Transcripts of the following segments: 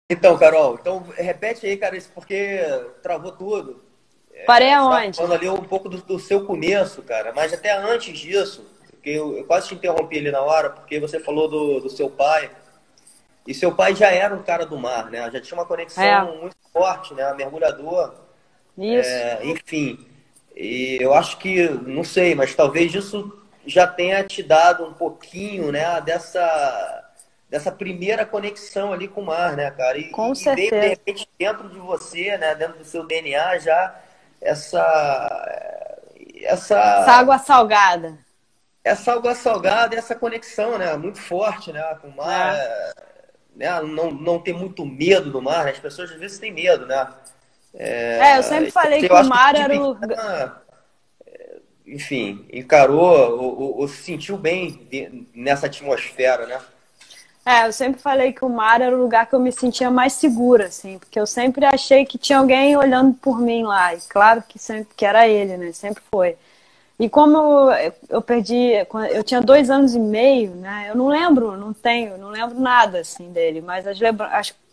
Então, Carol, então repete aí, cara, isso porque travou tudo. Parei Você estava aonde? falando ali um pouco do seu começo, cara, mas até antes disso, porque eu quase te interrompi ali na hora, porque você falou do seu pai, e seu pai já era um cara do mar, né? Já tinha uma É, conexão muito forte, né? Mergulhador, isso. enfim. E eu acho que, não sei, mas talvez isso já tenha te dado um pouquinho, né, dessa primeira conexão ali com o mar, né, cara? Com E veio, de certeza. repente, dentro de você, né, dentro do seu DNA já essa, Essa essa, água salgada. essa água salgada, essa conexão, né, muito forte, né, com o mar, É. né, não ter muito medo do mar, né? As pessoas às vezes têm medo, né? Eu sempre falei que Eu o acho que mar de era o lugar. pequena, enfim, encarou ou se sentiu bem nessa atmosfera, né? Eu sempre falei que o mar era o lugar que eu me sentia mais segura, assim, porque eu sempre achei que tinha alguém olhando por mim lá. E claro que sempre que era ele, né? Sempre foi. E como eu perdi, eu tinha 2 anos e meio, né? Eu não lembro, não lembro nada assim dele, mas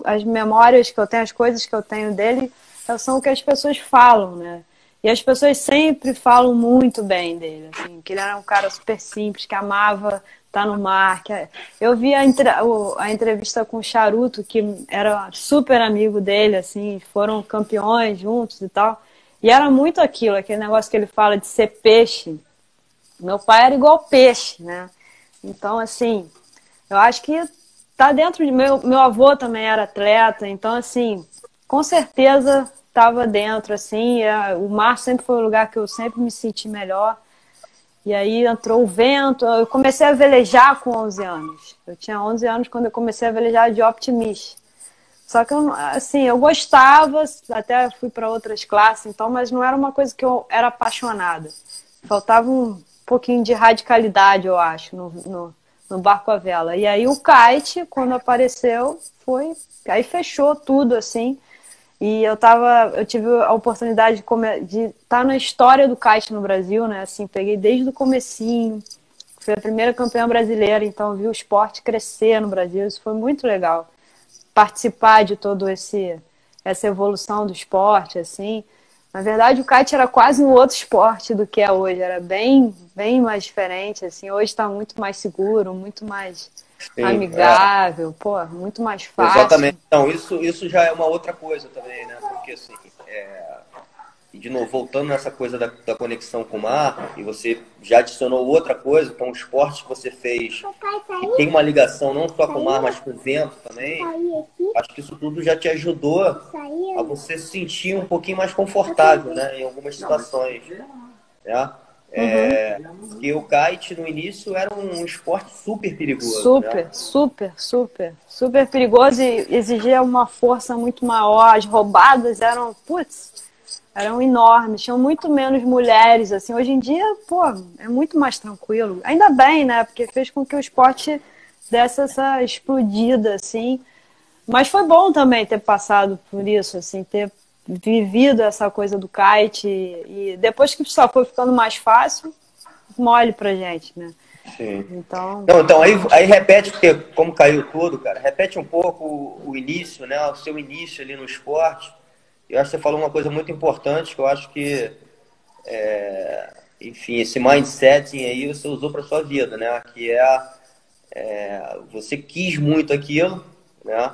as memórias que eu tenho, as coisas que eu tenho dele, são o que as pessoas falam, né? E as pessoas sempre falam muito bem dele, assim, que ele era um cara super simples, que amava estar no mar. Eu vi a entrevista com o Charuto, que era super amigo dele, assim, foram campeões juntos e tal. E era muito aquilo, aquele negócio que ele fala de ser peixe. Meu pai era igual peixe, né? Então, assim, eu acho que tá dentro de meu avô também era atleta, então assim, com certeza estava dentro assim, o mar sempre foi o lugar que eu sempre me senti melhor. E aí entrou o vento, eu comecei a velejar com 11 anos. Eu tinha 11 anos quando eu comecei a velejar de optimista. Só que assim, eu gostava, até fui para outras classes, então, mas não era uma coisa que eu era apaixonada. Faltava um pouquinho de radicalidade, eu acho, no barco à vela. E aí o kite, quando apareceu, aí fechou tudo, assim. E eu tive a oportunidade de estar na história do kite no Brasil, né? Assim, peguei desde o comecinho, fui a primeira campeã brasileira, então vi o esporte crescer no Brasil, isso foi muito legal participar de todo essa evolução do esporte, assim. Na verdade, o kite era quase um outro esporte do que é hoje, era bem mais diferente, assim. Hoje está muito mais seguro, muito mais Sim, amigável, pô, muito mais exatamente. fácil. Então, isso já é uma outra coisa também, né? Porque assim, e de novo, voltando nessa coisa da conexão com o mar, e você já adicionou outra coisa, que é um esporte que você fez que tem uma ligação não só com o mar, mas com o vento também. Acho que isso tudo já te ajudou a você se sentir um pouquinho mais confortável, né, em algumas situações, né? Uhum. Porque o kite no início era um esporte super perigoso, né? Super, super, super, super perigoso e exigia uma força muito maior. As roubadas eram enormes, tinham muito menos mulheres, assim. Hoje em dia, pô, é muito mais tranquilo. Ainda bem, né? Porque fez com que o esporte desse essa explodida, assim. Mas foi bom também ter passado por isso, assim, ter vivido essa coisa do kite e depois que só foi ficando mais fácil, mole pra gente, né? Sim. Então, Não, então aí repete, porque como caiu tudo, cara, repete um pouco o início, né? O seu início ali no esporte. Eu acho que você falou uma coisa muito importante, que eu acho que, enfim, esse mindset aí você usou para sua vida, né? Que você quis muito aquilo, né?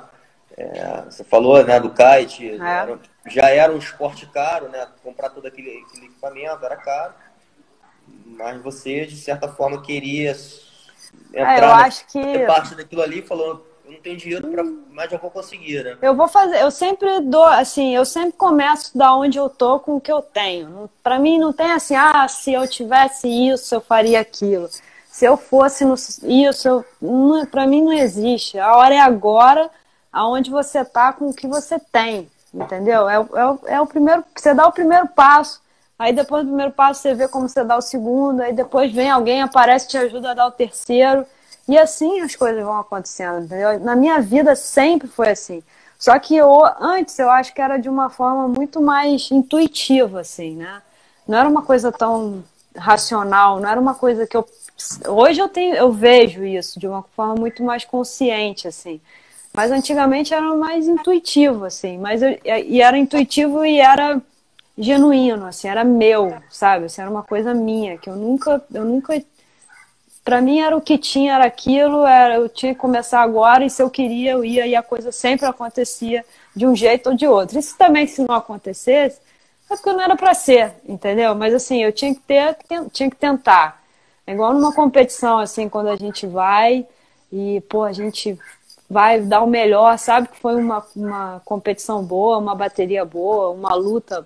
Você falou, né, do kite, é. já era um esporte caro, né? Comprar todo aquele equipamento era caro, mas você, de certa forma, queria Eu entrar acho que fazer parte daquilo ali, falando, eu não tenho dinheiro para, mas eu vou conseguir, né? eu vou fazer, eu sempre dou, assim, eu sempre começo da onde eu tô com o que eu tenho. Para mim não tem assim, se eu tivesse isso, eu faria aquilo. Se eu fosse isso, para mim não existe. A hora é agora, aonde você tá com o que você tem, entendeu? É o primeiro, você dá o primeiro passo, aí depois do primeiro passo você vê como você dá o segundo, aí depois vem alguém, aparece, te ajuda a dar o terceiro. E assim as coisas vão acontecendo, entendeu? Na minha vida sempre foi assim. Só que antes eu acho que era de uma forma muito mais intuitiva, assim, né? Não era uma coisa tão racional, não era uma coisa que eu. Hoje eu vejo isso de uma forma muito mais consciente, assim. Mas antigamente era mais intuitivo, assim. E era intuitivo e era genuíno, assim, era meu, sabe? Assim, era uma coisa minha, que eu nunca. Pra mim era o que tinha, era aquilo, eu tinha que começar agora, e se eu queria, eu ia, e a coisa sempre acontecia de um jeito ou de outro. Isso também, se não acontecesse, é porque não era pra ser, entendeu? Mas assim, eu tinha que tentar. É igual numa competição, assim, quando a gente vai e, pô, a gente vai dar o melhor, sabe que foi uma competição boa, uma bateria boa, uma luta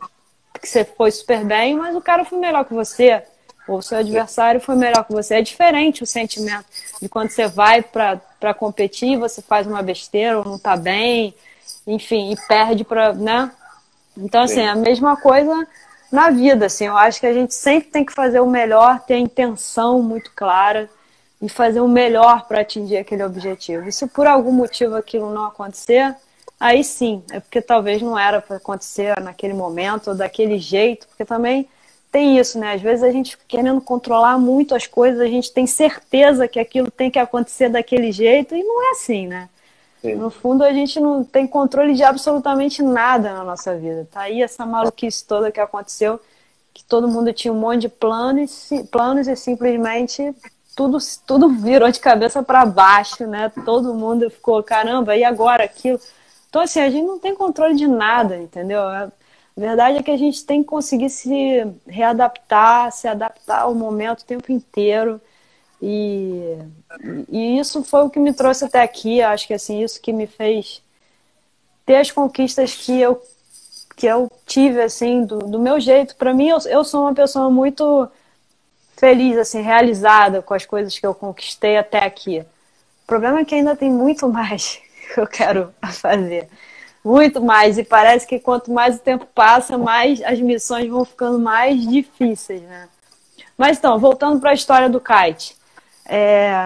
que você foi super bem, mas o cara foi melhor que você, ou o seu adversário foi melhor que você. É diferente o sentimento de quando você vai para competir, você faz uma besteira ou não tá bem, enfim, e perde para, né? Então, assim, Sim. a mesma coisa na vida, assim, eu acho que a gente sempre tem que fazer o melhor, ter a intenção muito clara e fazer o melhor para atingir aquele objetivo. E se por algum motivo aquilo não acontecer, aí sim, é porque talvez não era para acontecer naquele momento ou daquele jeito, porque também tem isso, né? Às vezes a gente fica querendo controlar muito as coisas, a gente tem certeza que aquilo tem que acontecer daquele jeito e não é assim, né? Sim. No fundo, a gente não tem controle de absolutamente nada na nossa vida. Tá aí essa maluquice toda que aconteceu, que todo mundo tinha um monte de planos e simplesmente tudo virou de cabeça para baixo, né? Todo mundo ficou, caramba, e agora aquilo? Então, assim, a gente não tem controle de nada, entendeu? A verdade é que a gente tem que conseguir se readaptar, se adaptar ao momento o tempo inteiro. E, e isso foi o que me trouxe até aqui. Acho que assim, isso que me fez ter as conquistas que eu tive assim, do meu jeito. Para mim, eu sou uma pessoa muito feliz, assim, realizada com as coisas que eu conquistei até aqui. O problema é que ainda tem muito mais que eu quero fazer. Muito mais. E parece que quanto mais o tempo passa, mais as missões vão ficando mais difíceis, né? Mas então, voltando para a história do kite.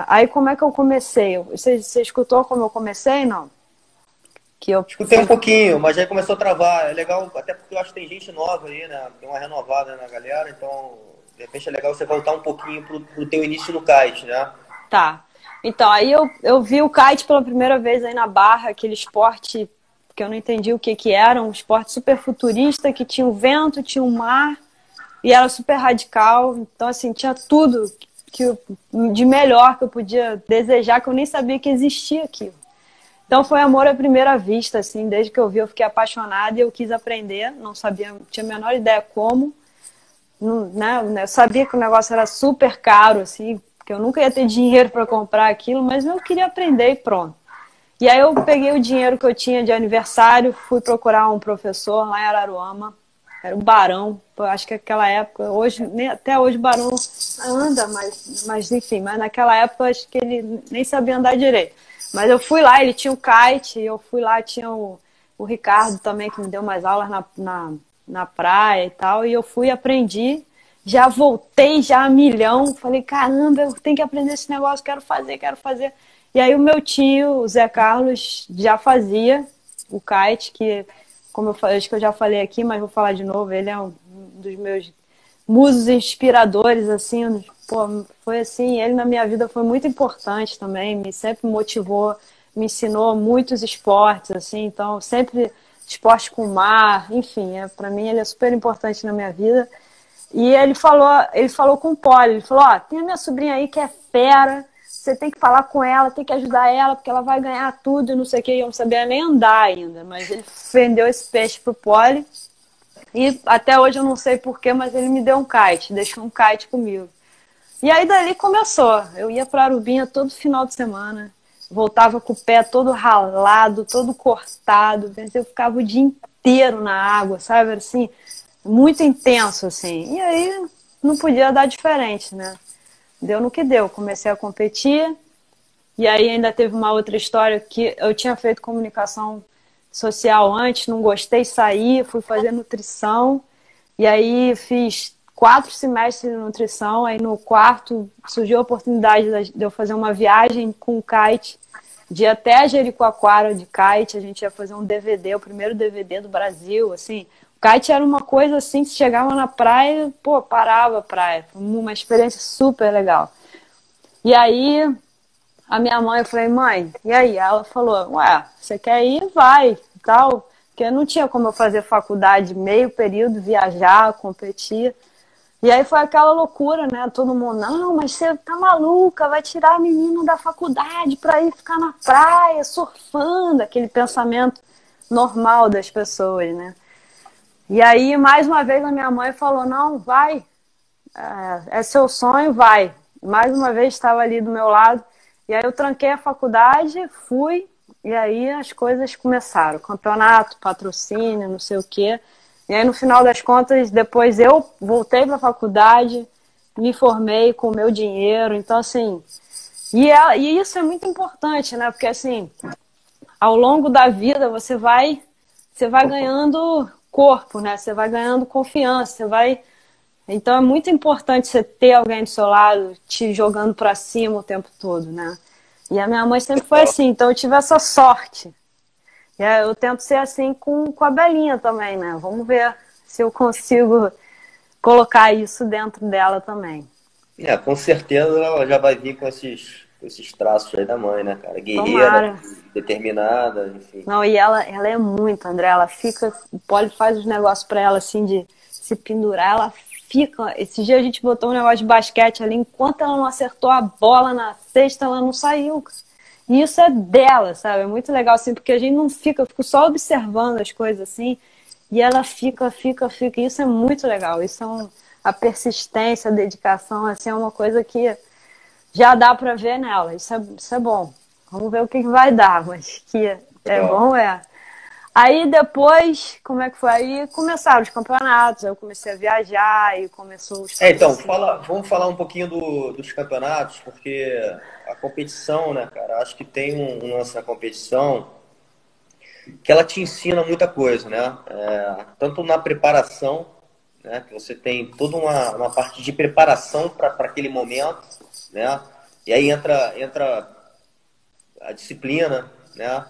Aí como é que eu comecei? Você escutou como eu comecei, não? Que eu Escutei um fui. pouquinho, mas aí começou a travar. É legal, até porque eu acho que tem gente nova aí, né? Tem uma renovada na galera, então de repente é legal você voltar um pouquinho pro teu início no kite, né? Tá. Então, aí eu vi o kite pela primeira vez aí na Barra, aquele esporte que eu não entendi o que que era, um esporte super futurista, que tinha o vento, tinha o mar, e era super radical. Então, assim, tinha tudo de melhor que eu podia desejar, que eu nem sabia que existia aquilo. Então foi amor à primeira vista, assim, desde que eu vi eu fiquei apaixonada e eu quis aprender, não sabia, não tinha a menor ideia como, não, né? Eu sabia que o negócio era super caro, assim, porque eu nunca ia ter dinheiro para comprar aquilo, mas eu queria aprender e pronto. E aí eu peguei o dinheiro que eu tinha de aniversário, fui procurar um professor lá em Araruama, era o Barão, eu acho que naquela época, hoje, até hoje o Barão anda, mas enfim, mas naquela época eu acho que ele nem sabia andar direito. Mas eu fui lá, ele tinha o kite, eu fui lá, tinha o Ricardo também, que me deu umas aulas na praia e tal, e eu fui e aprendi, já voltei já a milhão, falei, caramba, eu tenho que aprender esse negócio, quero fazer, quero fazer. E aí o meu tio, o Zé Carlos, já fazia o kite, que, como eu falei, acho que eu já falei aqui, mas vou falar de novo, ele é um dos meus musos inspiradores, assim, pô, foi assim, ele na minha vida foi muito importante também, me sempre motivou, me ensinou muitos esportes, assim, então sempre esporte com mar, enfim, para mim ele é super importante na minha vida. E ele falou com o Polly, ele falou, ó, tem a minha sobrinha aí que é fera, você tem que falar com ela, tem que ajudar ela, porque ela vai ganhar tudo e não sei o que, eu não sabia nem andar ainda, mas ele vendeu esse peixe pro Polly. E até hoje eu não sei porquê, mas ele me deu um kite, deixou um kite comigo. E aí dali começou. Eu ia para Arubinha todo final de semana, voltava com o pé todo ralado, todo cortado, eu ficava o dia inteiro na água, sabe? Assim, muito intenso, assim. E aí não podia dar diferente, né? Deu no que deu. Comecei a competir, e aí ainda teve uma outra história que eu tinha feito comunicação social antes, não gostei, saí, fui fazer nutrição. E aí fiz 4 semestres de nutrição. Aí no quarto surgiu a oportunidade de eu fazer uma viagem com o kite, de ir até Jericoacoara de kite. A gente ia fazer um DVD, o primeiro DVD do Brasil, assim. O kite era uma coisa assim, se chegava na praia, pô, parava a praia. Foi uma experiência super legal. E aí a minha mãe, eu falei, mãe, e aí? Ela falou, ué, você quer ir? Vai, e tal. Porque não tinha como eu fazer faculdade meio período, viajar, competir. E aí foi aquela loucura, né? Todo mundo, não, mas você tá maluca, vai tirar a menina da faculdade pra ir ficar na praia, surfando, aquele pensamento normal das pessoas, né? E aí, mais uma vez, a minha mãe falou, não, vai, é seu sonho, vai. Mais uma vez estava ali do meu lado. E aí eu tranquei a faculdade, fui, e aí as coisas começaram. Campeonato, patrocínio, não sei o quê. E aí no final das contas, depois eu voltei para a faculdade, me formei com o meu dinheiro. Então, assim, e isso é muito importante, né? Porque assim, ao longo da vida você vai ganhando corpo, né? Você vai ganhando confiança, você vai. Então é muito importante você ter alguém do seu lado te jogando pra cima o tempo todo, né? E a minha mãe sempre foi assim, então eu tive essa sorte. E eu tento ser assim com a Belinha também, né? Vamos ver se eu consigo colocar isso dentro dela também. Com certeza ela já vai vir com esses traços aí da mãe, né, cara? Guerreira, Tomara. determinada, enfim. Não, e ela é muito, André. Ela fica. O Poli faz os negócios pra ela assim de se pendurar. Ela fica. Esse dia a gente botou um negócio de basquete ali. Enquanto ela não acertou a bola na cesta, ela não saiu. E isso é dela, sabe? É muito legal assim, porque a gente não fica, eu fico só observando as coisas assim. E ela fica. E isso é muito legal. Isso é a persistência, a dedicação, assim, é uma coisa que já dá pra ver nela. Isso é bom. Vamos ver o que vai dar, mas que é Legal. bom, é. Aí depois, como é que foi? Aí começaram os campeonatos, eu comecei a viajar e começou os Então, patrocínios. vamos falar um pouquinho dos campeonatos, porque a competição, né, cara, acho que tem um lance na competição que ela te ensina muita coisa, né? Tanto na preparação, né, que você tem toda uma parte de preparação para aquele momento, né? E aí entra a disciplina, né?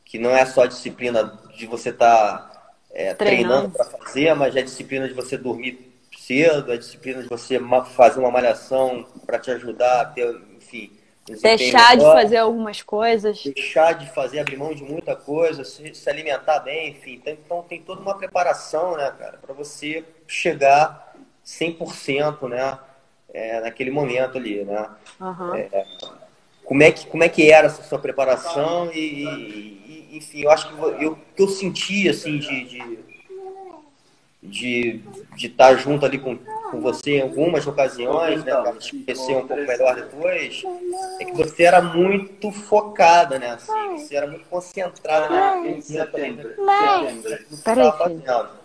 Que não é só a disciplina de você estar treinando Treinando. para fazer, mas é a disciplina de você dormir cedo, é a disciplina de você fazer uma malhação para te ajudar a ter, enfim, um desempenho Deixar de melhor, fazer algumas coisas. deixar de fazer, abrir mão de muita coisa, se alimentar bem, enfim. Então tem toda uma preparação, né, cara, para você chegar 100%, né, naquele momento ali, né? Uhum. Como é que era essa sua preparação enfim, eu acho que que eu senti, assim, de estar junto ali com você em algumas ocasiões, né, para te conhecer um pouco melhor depois, é que você era muito focada, né, assim, você era muito concentrada naquele momento ali, no que você Peraí, estava filho. fazendo.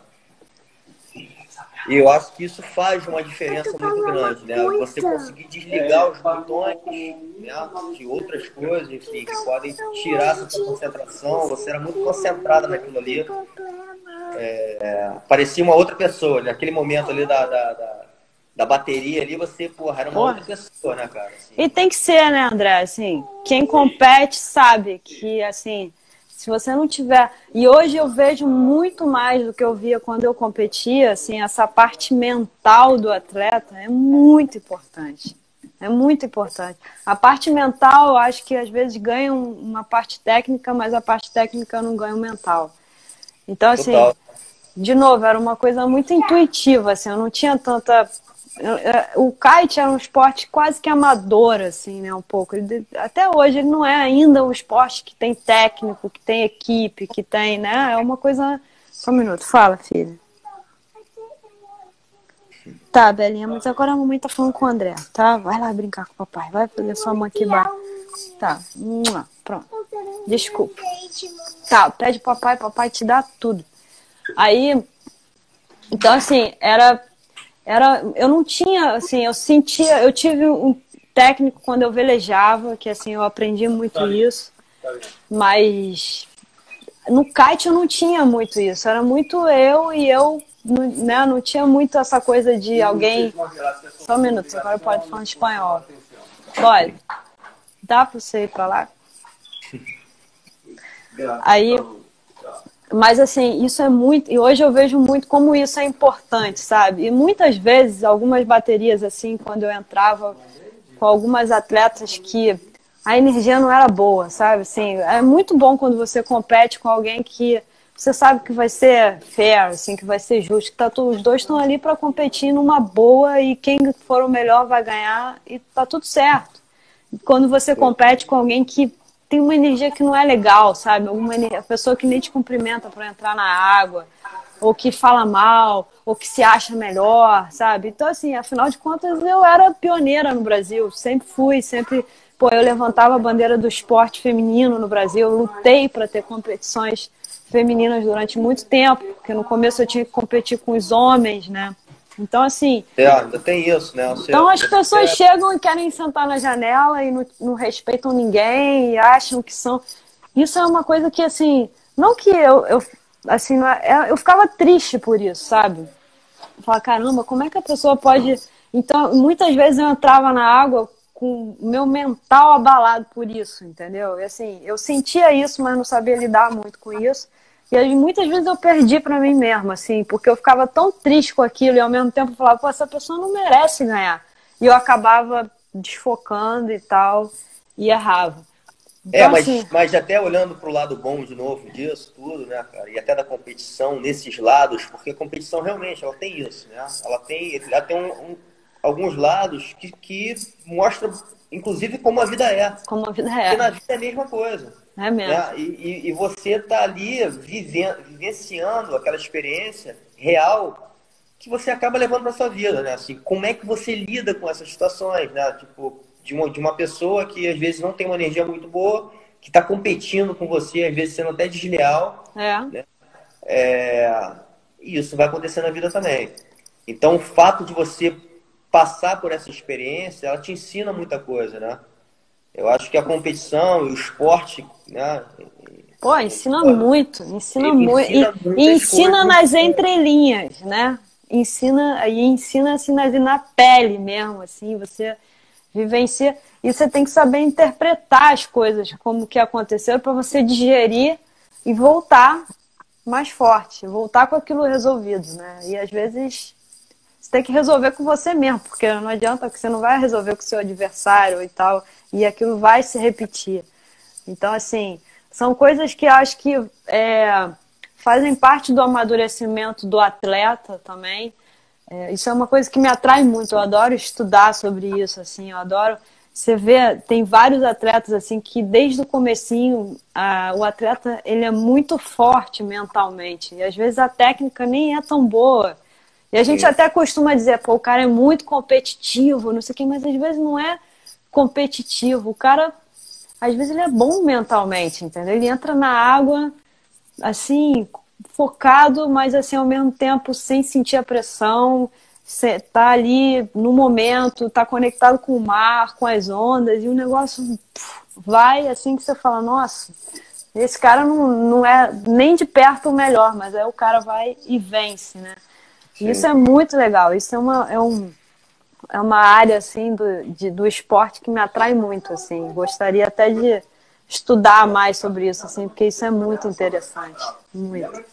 E eu acho que isso faz uma diferença muito grande, né? Você conseguir desligar os botões, né, de outras coisas, enfim, que podem tirar essa sua concentração. Você era muito concentrada naquilo ali. Parecia uma outra pessoa. Naquele momento ali da bateria ali, você, porra, era uma Porra. outra pessoa, né, cara? Assim, E tem que ser, né, André? Assim, quem compete sabe que, assim, se você não tiver. E hoje eu vejo muito mais do que eu via quando eu competia, assim, essa parte mental do atleta é muito importante. É muito importante. A parte mental, eu acho que às vezes ganha uma parte técnica, mas a parte técnica não ganha o mental. Então, assim, total. de novo, era uma coisa muito intuitiva, assim, eu não tinha tanta. O kite era um esporte quase que amador, assim, né, um pouco. Até hoje ele não é ainda um esporte que tem técnico, que tem equipe, que tem, né, é uma coisa... Só um minuto, fala, filha. Tá, Belinha, mas agora a mamãe tá falando com o André, tá? Vai lá brincar com o papai, vai fazer sua mãe aqui embaixo. Tá, pronto. Desculpa. Tá, pede papai, papai te dá tudo. Aí, então assim, eu não tinha, assim, eu tive um técnico quando eu velejava, que assim, eu aprendi muito isso, mas no kite eu não tinha muito isso, era muito eu, né, não tinha muito essa coisa de alguém, só um minuto, agora pode falar em espanhol, pode, dá pra você ir pra lá? Aí, mas assim, isso é muito, e hoje eu vejo muito como isso é importante, sabe? E muitas vezes, algumas baterias assim, quando com algumas atletas que a energia não era boa, sabe? Assim, é muito bom quando você compete com alguém que você sabe que vai ser fair, assim, que vai ser justo, que os dois estão ali para competir numa boa e quem for o melhor vai ganhar e tá tudo certo. Quando você compete com alguém que tem uma energia que não é legal, sabe? A pessoa que nem te cumprimenta para entrar na água, ou que fala mal, ou que se acha melhor, sabe? Então, assim, afinal de contas, eu era pioneira no Brasil, sempre fui, sempre... Pô, eu levantava a bandeira do esporte feminino no Brasil, eu lutei para ter competições femininas durante muito tempo, porque no começo eu tinha que competir com os homens, né? Então, assim... ainda tem isso, né? Então as pessoas chegam e querem sentar na janela e não respeitam ninguém e acham que são... Isso é uma coisa que, assim... Não que assim, eu ficava triste por isso, sabe? Eu falava, caramba, como é que a pessoa pode... Então, muitas vezes eu entrava na água com o meu mental abalado por isso, entendeu? E, assim, eu sentia isso, mas não sabia lidar muito com isso. E aí, muitas vezes eu perdi pra mim mesma, assim, porque eu ficava tão triste com aquilo e ao mesmo tempo eu falava, pô, essa pessoa não merece ganhar. E eu acabava desfocando e tal, e errava. Então, mas até olhando para o lado bom de novo disso tudo, né, cara, e até da competição nesses lados, porque a competição realmente ela tem isso, né? Ela tem alguns lados que mostram, inclusive, como a vida é. Como a vida é. Porque na vida é a mesma coisa. É mesmo. Né? E você tá ali vivenciando aquela experiência real que você acaba levando para sua vida, né? Assim, como é que você lida com essas situações, né? Tipo, de uma pessoa que às vezes não tem uma energia muito boa, que está competindo com você, às vezes sendo até desleal. Né? E isso vai acontecer na vida também. Então, o fato de você passar por essa experiência, ela te ensina muita coisa, né? Eu acho que a competição e o esporte, né? Pô, ensina muito. E ensina nas entrelinhas, né? Ensina assim na pele mesmo, assim, você vivencia. E você tem que saber interpretar as coisas, como que aconteceram, para você digerir e voltar mais forte, voltar com aquilo resolvido, né? E às vezes você tem que resolver com você mesmo, porque não adianta que você não vai resolver com o seu adversário e tal, e aquilo vai se repetir. Então, assim, são coisas que eu acho que fazem parte do amadurecimento do atleta também. Isso é uma coisa que me atrai muito, eu adoro estudar sobre isso, assim, eu adoro... Você vê, tem vários atletas assim que desde o comecinho o atleta ele é muito forte mentalmente e às vezes a técnica nem é tão boa. E a gente até costuma dizer, pô, o cara é muito competitivo, não sei o quê, mas às vezes não é competitivo. O cara, às vezes ele é bom mentalmente, entendeu? Ele entra na água assim, focado, mas assim ao mesmo tempo sem sentir a pressão. Você tá ali no momento, tá conectado com o mar, com as ondas, e o negócio vai assim que você fala, nossa, esse cara não é nem de perto o melhor, mas aí o cara vai e vence, né? E isso é muito legal, isso é uma área assim do esporte que me atrai muito, assim. Gostaria até de estudar mais sobre isso, assim, porque isso é muito interessante. Muito.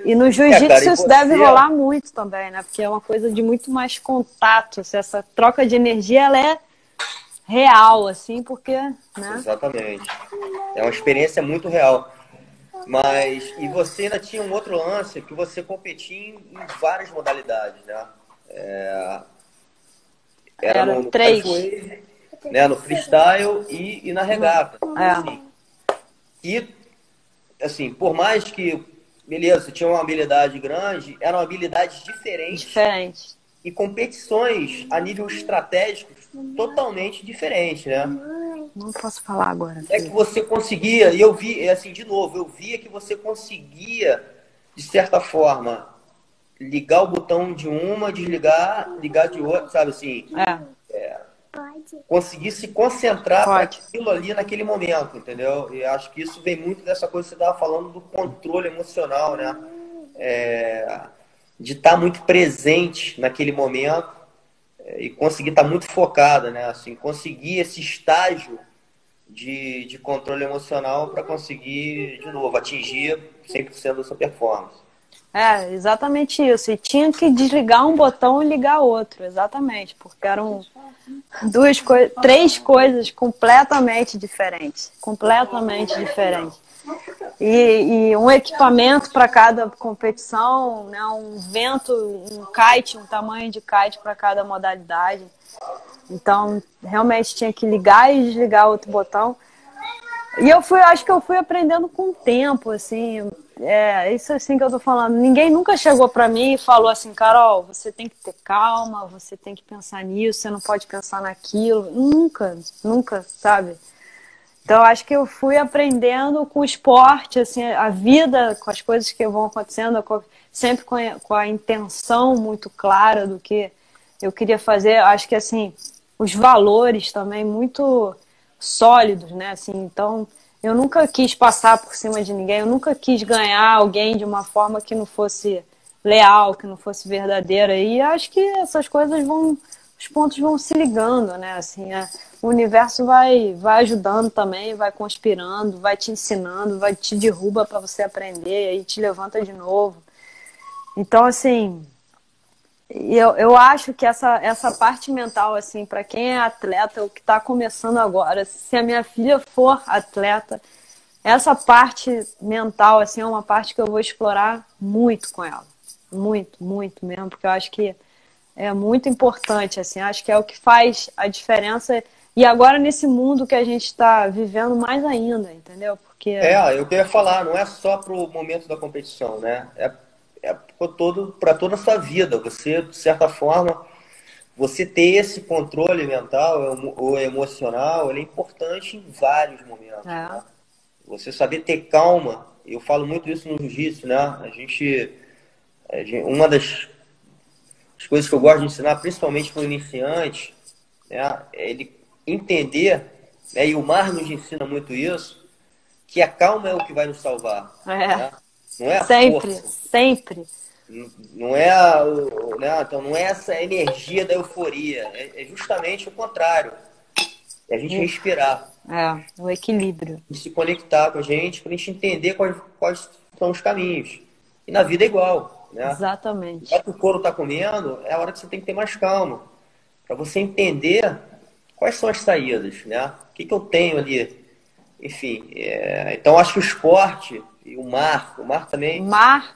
E no jiu-jitsu isso deve rolar muito também, né? Porque é uma coisa de muito mais contato. Assim, essa troca de energia ela é real, assim, porque. Né? Exatamente. É uma experiência muito real. Mas, e você ainda tinha um outro lance que você competia em várias modalidades, né? Era no cachoeiro, né? No freestyle e na regata. Assim. E, assim, por mais que, beleza, você tinha uma habilidade grande, eram habilidades diferentes. E competições a nível estratégico totalmente diferentes, né? Não posso falar agora. É que você conseguia, e eu vi, assim, de novo, eu via que você conseguia, de certa forma, ligar o botão de uma, desligar, ligar de outra, sabe assim? Conseguir se concentrar para aquilo ali naquele momento, entendeu? E acho que isso vem muito dessa coisa que você estava falando do controle emocional, né? De estar muito presente naquele momento e conseguir estar muito focada, né? Assim, conseguir esse estágio de controle emocional para conseguir, de novo, atingir 100% da sua performance. Exatamente isso. E tinha que desligar um botão e ligar outro, exatamente, porque eram três coisas completamente diferentes. E um equipamento para cada competição, né? Um vento, um kite, um tamanho de kite para cada modalidade. Então, realmente tinha que ligar e desligar outro botão. E acho que eu fui aprendendo com o tempo, assim, isso assim que eu tô falando. Ninguém nunca chegou pra mim e falou assim, Carol, você tem que ter calma, você tem que pensar nisso, você não pode pensar naquilo. Nunca, nunca, sabe? Então, acho que eu fui aprendendo com o esporte, assim, a vida, com as coisas que vão acontecendo, sempre com a intenção muito clara do que eu queria fazer. Acho que, assim, os valores também muito sólidos, né? Assim, então, eu nunca quis passar por cima de ninguém, eu nunca quis ganhar alguém de uma forma que não fosse leal, que não fosse verdadeira. E acho que essas coisas os pontos vão se ligando, né? Assim, o universo vai ajudando também, vai conspirando, vai te ensinando, vai te derruba para você aprender, aí te levanta de novo. Então, assim, eu acho que essa parte mental, assim, para quem é atleta, o que está começando agora, se a minha filha for atleta, essa parte mental, assim, é uma parte que eu vou explorar muito com ela. Muito, muito mesmo, porque eu acho que é muito importante, assim, acho que é o que faz a diferença. E agora nesse mundo que a gente está vivendo mais ainda, entendeu? Porque Eu queria falar, não é só pro momento da competição, né? É para toda a sua vida. Você, de certa forma, você ter esse controle mental ou emocional, ele é importante em vários momentos, né? Você saber ter calma, eu falo muito isso no jiu-jitsu, né? Uma das coisas que eu gosto de ensinar, principalmente para o iniciante, né, é ele entender, né, e o Mar nos ensina muito isso, que a calma é o que vai nos salvar. Né? Não é a sempre, força. sempre. Não é né, então não é essa energia da euforia. É justamente o contrário. É a gente respirar. O equilíbrio. E se conectar com a gente para a gente entender quais são os caminhos. E na vida é igual. Né? Exatamente. Já que o couro está comendo, é a hora que você tem que ter mais calma. Para você entender quais são as saídas. Né? O que eu tenho ali. Enfim, então acho que o esporte e o mar também. O mar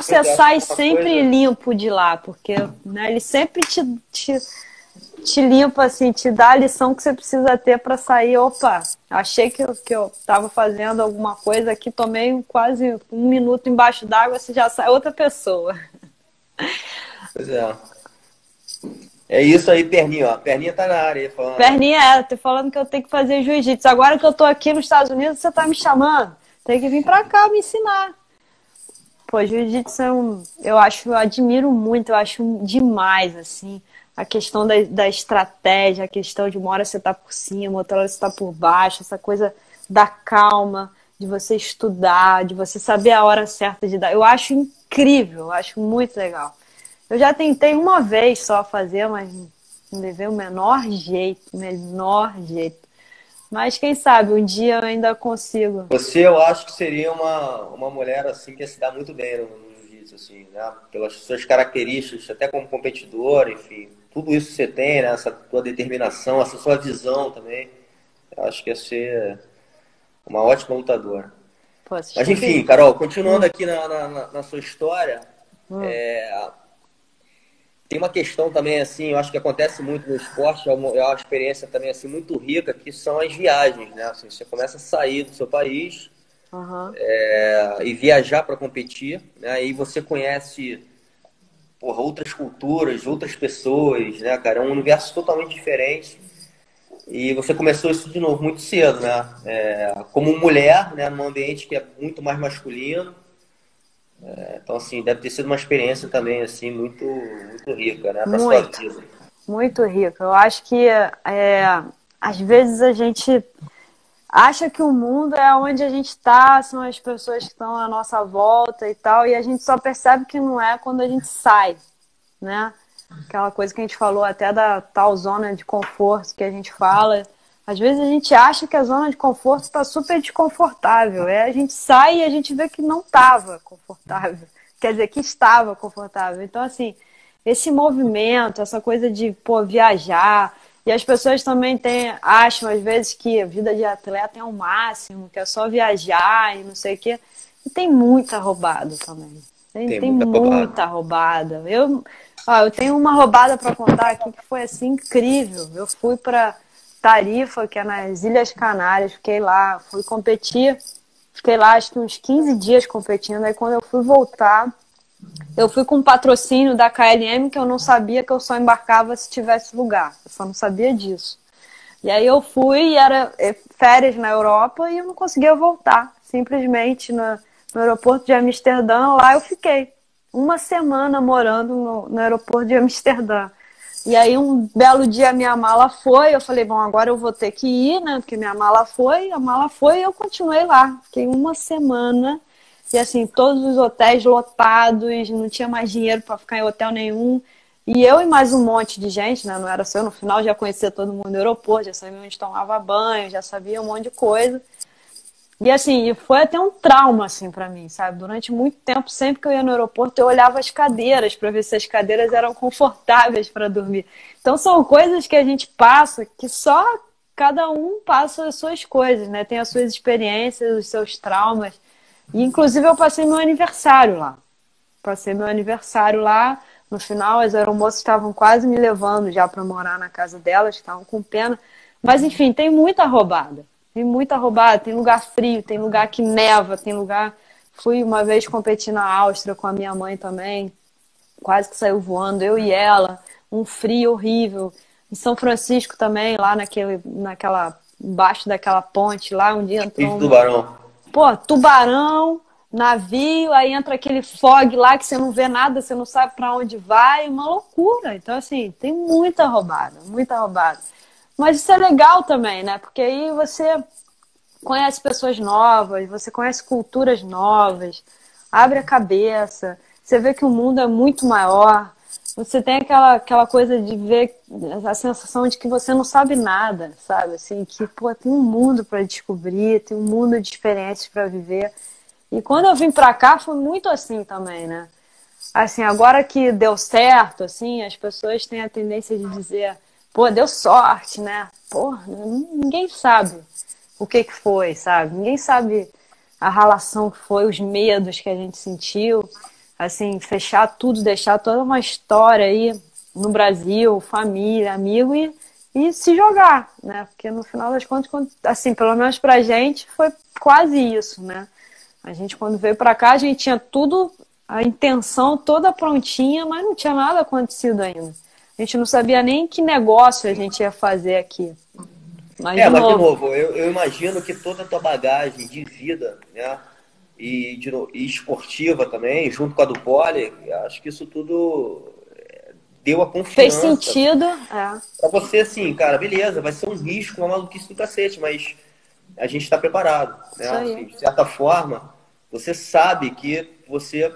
você sai sempre coisa... limpo de lá, porque né, ele sempre te limpa, assim, te dá a lição que você precisa ter para sair. Opa, achei que eu estava fazendo alguma coisa aqui, tomei quase 1 minuto embaixo d'água, você já sai outra pessoa. Pois é. É isso aí, Perninha, ó. Perninha tá na área aí falando. Perninha, tô falando que eu tenho que fazer jiu-jitsu. Agora que eu tô aqui nos Estados Unidos, você tá me chamando. Tem que vir pra cá me ensinar. Pô, jiu-jitsu eu admiro muito, eu acho demais, assim. A questão da estratégia, a questão de uma hora você tá por cima, outra hora você tá por baixo, essa coisa da calma, de você estudar, de você saber a hora certa de dar. Eu acho incrível, eu acho muito legal. Eu já tentei uma vez só fazer, mas não levei o menor jeito, menor jeito. Mas quem sabe, um dia eu ainda consigo. Eu acho que seria uma mulher assim que ia se dar muito bem no jiu-jitsu, assim, né? Pelas suas características, até como competidora, enfim. Tudo isso que você tem, né? Essa tua determinação, essa sua visão também. Eu acho que ia ser uma ótima lutadora. Pô, mas enfim, Carol, continuando aqui na sua história, tem uma questão também, assim, eu acho que acontece muito no esporte, é uma experiência também, assim, muito rica, que são as viagens, né? Assim, você começa a sair do seu país e viajar para competir, né? Aí você conhece outras culturas, outras pessoas, né, cara? É um universo totalmente diferente. E você começou isso de novo muito cedo, né? Como mulher, né, num ambiente que é muito mais masculino. Então, assim, deve ter sido uma experiência também, assim, muito, muito rica, né, para sua vida. Muito rica. Eu acho que, às vezes, a gente acha que o mundo é onde a gente está, são as pessoas que estão à nossa volta e tal, e a gente só percebe que não é quando a gente sai, né? Aquela coisa que a gente falou até da tal zona de conforto que a gente fala. Às vezes a gente acha que a zona de conforto está super desconfortável. A gente sai e a gente vê que não estava confortável. quer dizer, que estava confortável. Então, assim, esse movimento, essa coisa de, pô, viajar, e as pessoas também acham, às vezes, que a vida de atleta é o máximo, que é só viajar e não sei o quê. E tem muita roubada também. Tem Tem muita roubada. muita roubada. Eu tenho uma roubada para contar aqui que foi, assim, incrível. Eu fui para Tarifa, que é nas Ilhas Canárias, fiquei lá, fui competir, fiquei lá acho que uns 15 dias competindo, aí quando eu fui voltar, eu fui com um patrocínio da KLM que eu não sabia, que eu só embarcava se tivesse lugar, eu só não sabia disso. E aí eu fui, e era férias na Europa, e eu não conseguia voltar, simplesmente no aeroporto de Amsterdã, lá eu fiquei uma semana morando no aeroporto de Amsterdã. E aí um belo dia minha mala foi, eu falei, bom, agora eu vou ter que ir, né? Porque minha mala foi, a mala foi e eu continuei lá. Fiquei uma semana e assim, todos os hotéis lotados, não tinha mais dinheiro para ficar em hotel nenhum. E eu e mais um monte de gente, né? Não era só eu, no final já conhecia todo mundo no aeroporto, já sabia onde tomava banho, já sabia um monte de coisa. E assim, foi até um trauma assim para mim, sabe? Durante muito tempo, sempre que eu ia no aeroporto, eu olhava as cadeiras para ver se as cadeiras eram confortáveis para dormir. Então são coisas que a gente passa que só cada um passa as suas coisas, né? Tem as suas experiências, os seus traumas. E inclusive eu passei meu aniversário lá. Passei meu aniversário lá. No final, as aeromoças estavam quase me levando já para morar na casa delas, estavam com pena. Mas enfim, tem muita roubada. Tem muita roubada, tem lugar frio, tem lugar que neva, tem lugar. Fui uma vez competir na Áustria com a minha mãe também, quase que saiu voando, eu e ela, um frio horrível. Em São Francisco também, lá embaixo daquela ponte, lá um dia E entrou tubarão. pô, tubarão, navio, aí entra aquele fog lá que você não vê nada, você não sabe para onde vai, uma loucura. Então, assim, tem muita roubada, muita roubada. Mas isso é legal também, né? Porque aí você conhece pessoas novas, você conhece culturas novas, abre a cabeça, você vê que o mundo é muito maior, você tem aquela coisa de ver a sensação de que você não sabe nada, sabe? Assim, que pô, tem um mundo para descobrir, tem um mundo de experiências para viver. E quando eu vim para cá foi muito assim também, né? Assim, agora que deu certo, assim, as pessoas têm a tendência de dizer, pô, deu sorte, né? Pô, ninguém sabe o que foi, sabe? Ninguém sabe a relação que foi, os medos que a gente sentiu, assim, fechar tudo, deixar toda uma história aí no Brasil, família, amigo e se jogar, né? Porque no final das contas, assim, pelo menos pra gente foi quase isso, né? A gente quando veio pra cá, a gente tinha tudo, a intenção toda prontinha, mas não tinha nada acontecido ainda. A gente não sabia nem que negócio a gente ia fazer aqui. Mas de Mas de novo, novo, eu imagino que toda a tua bagagem de vida, né? E esportiva também, junto com a do Poli, acho que isso tudo deu a fez confiança sentido, é. pra você, assim, cara, beleza, vai ser um risco, uma maluquice do cacete, mas a gente está preparado, né? Isso aí. Assim, de certa forma, você sabe que você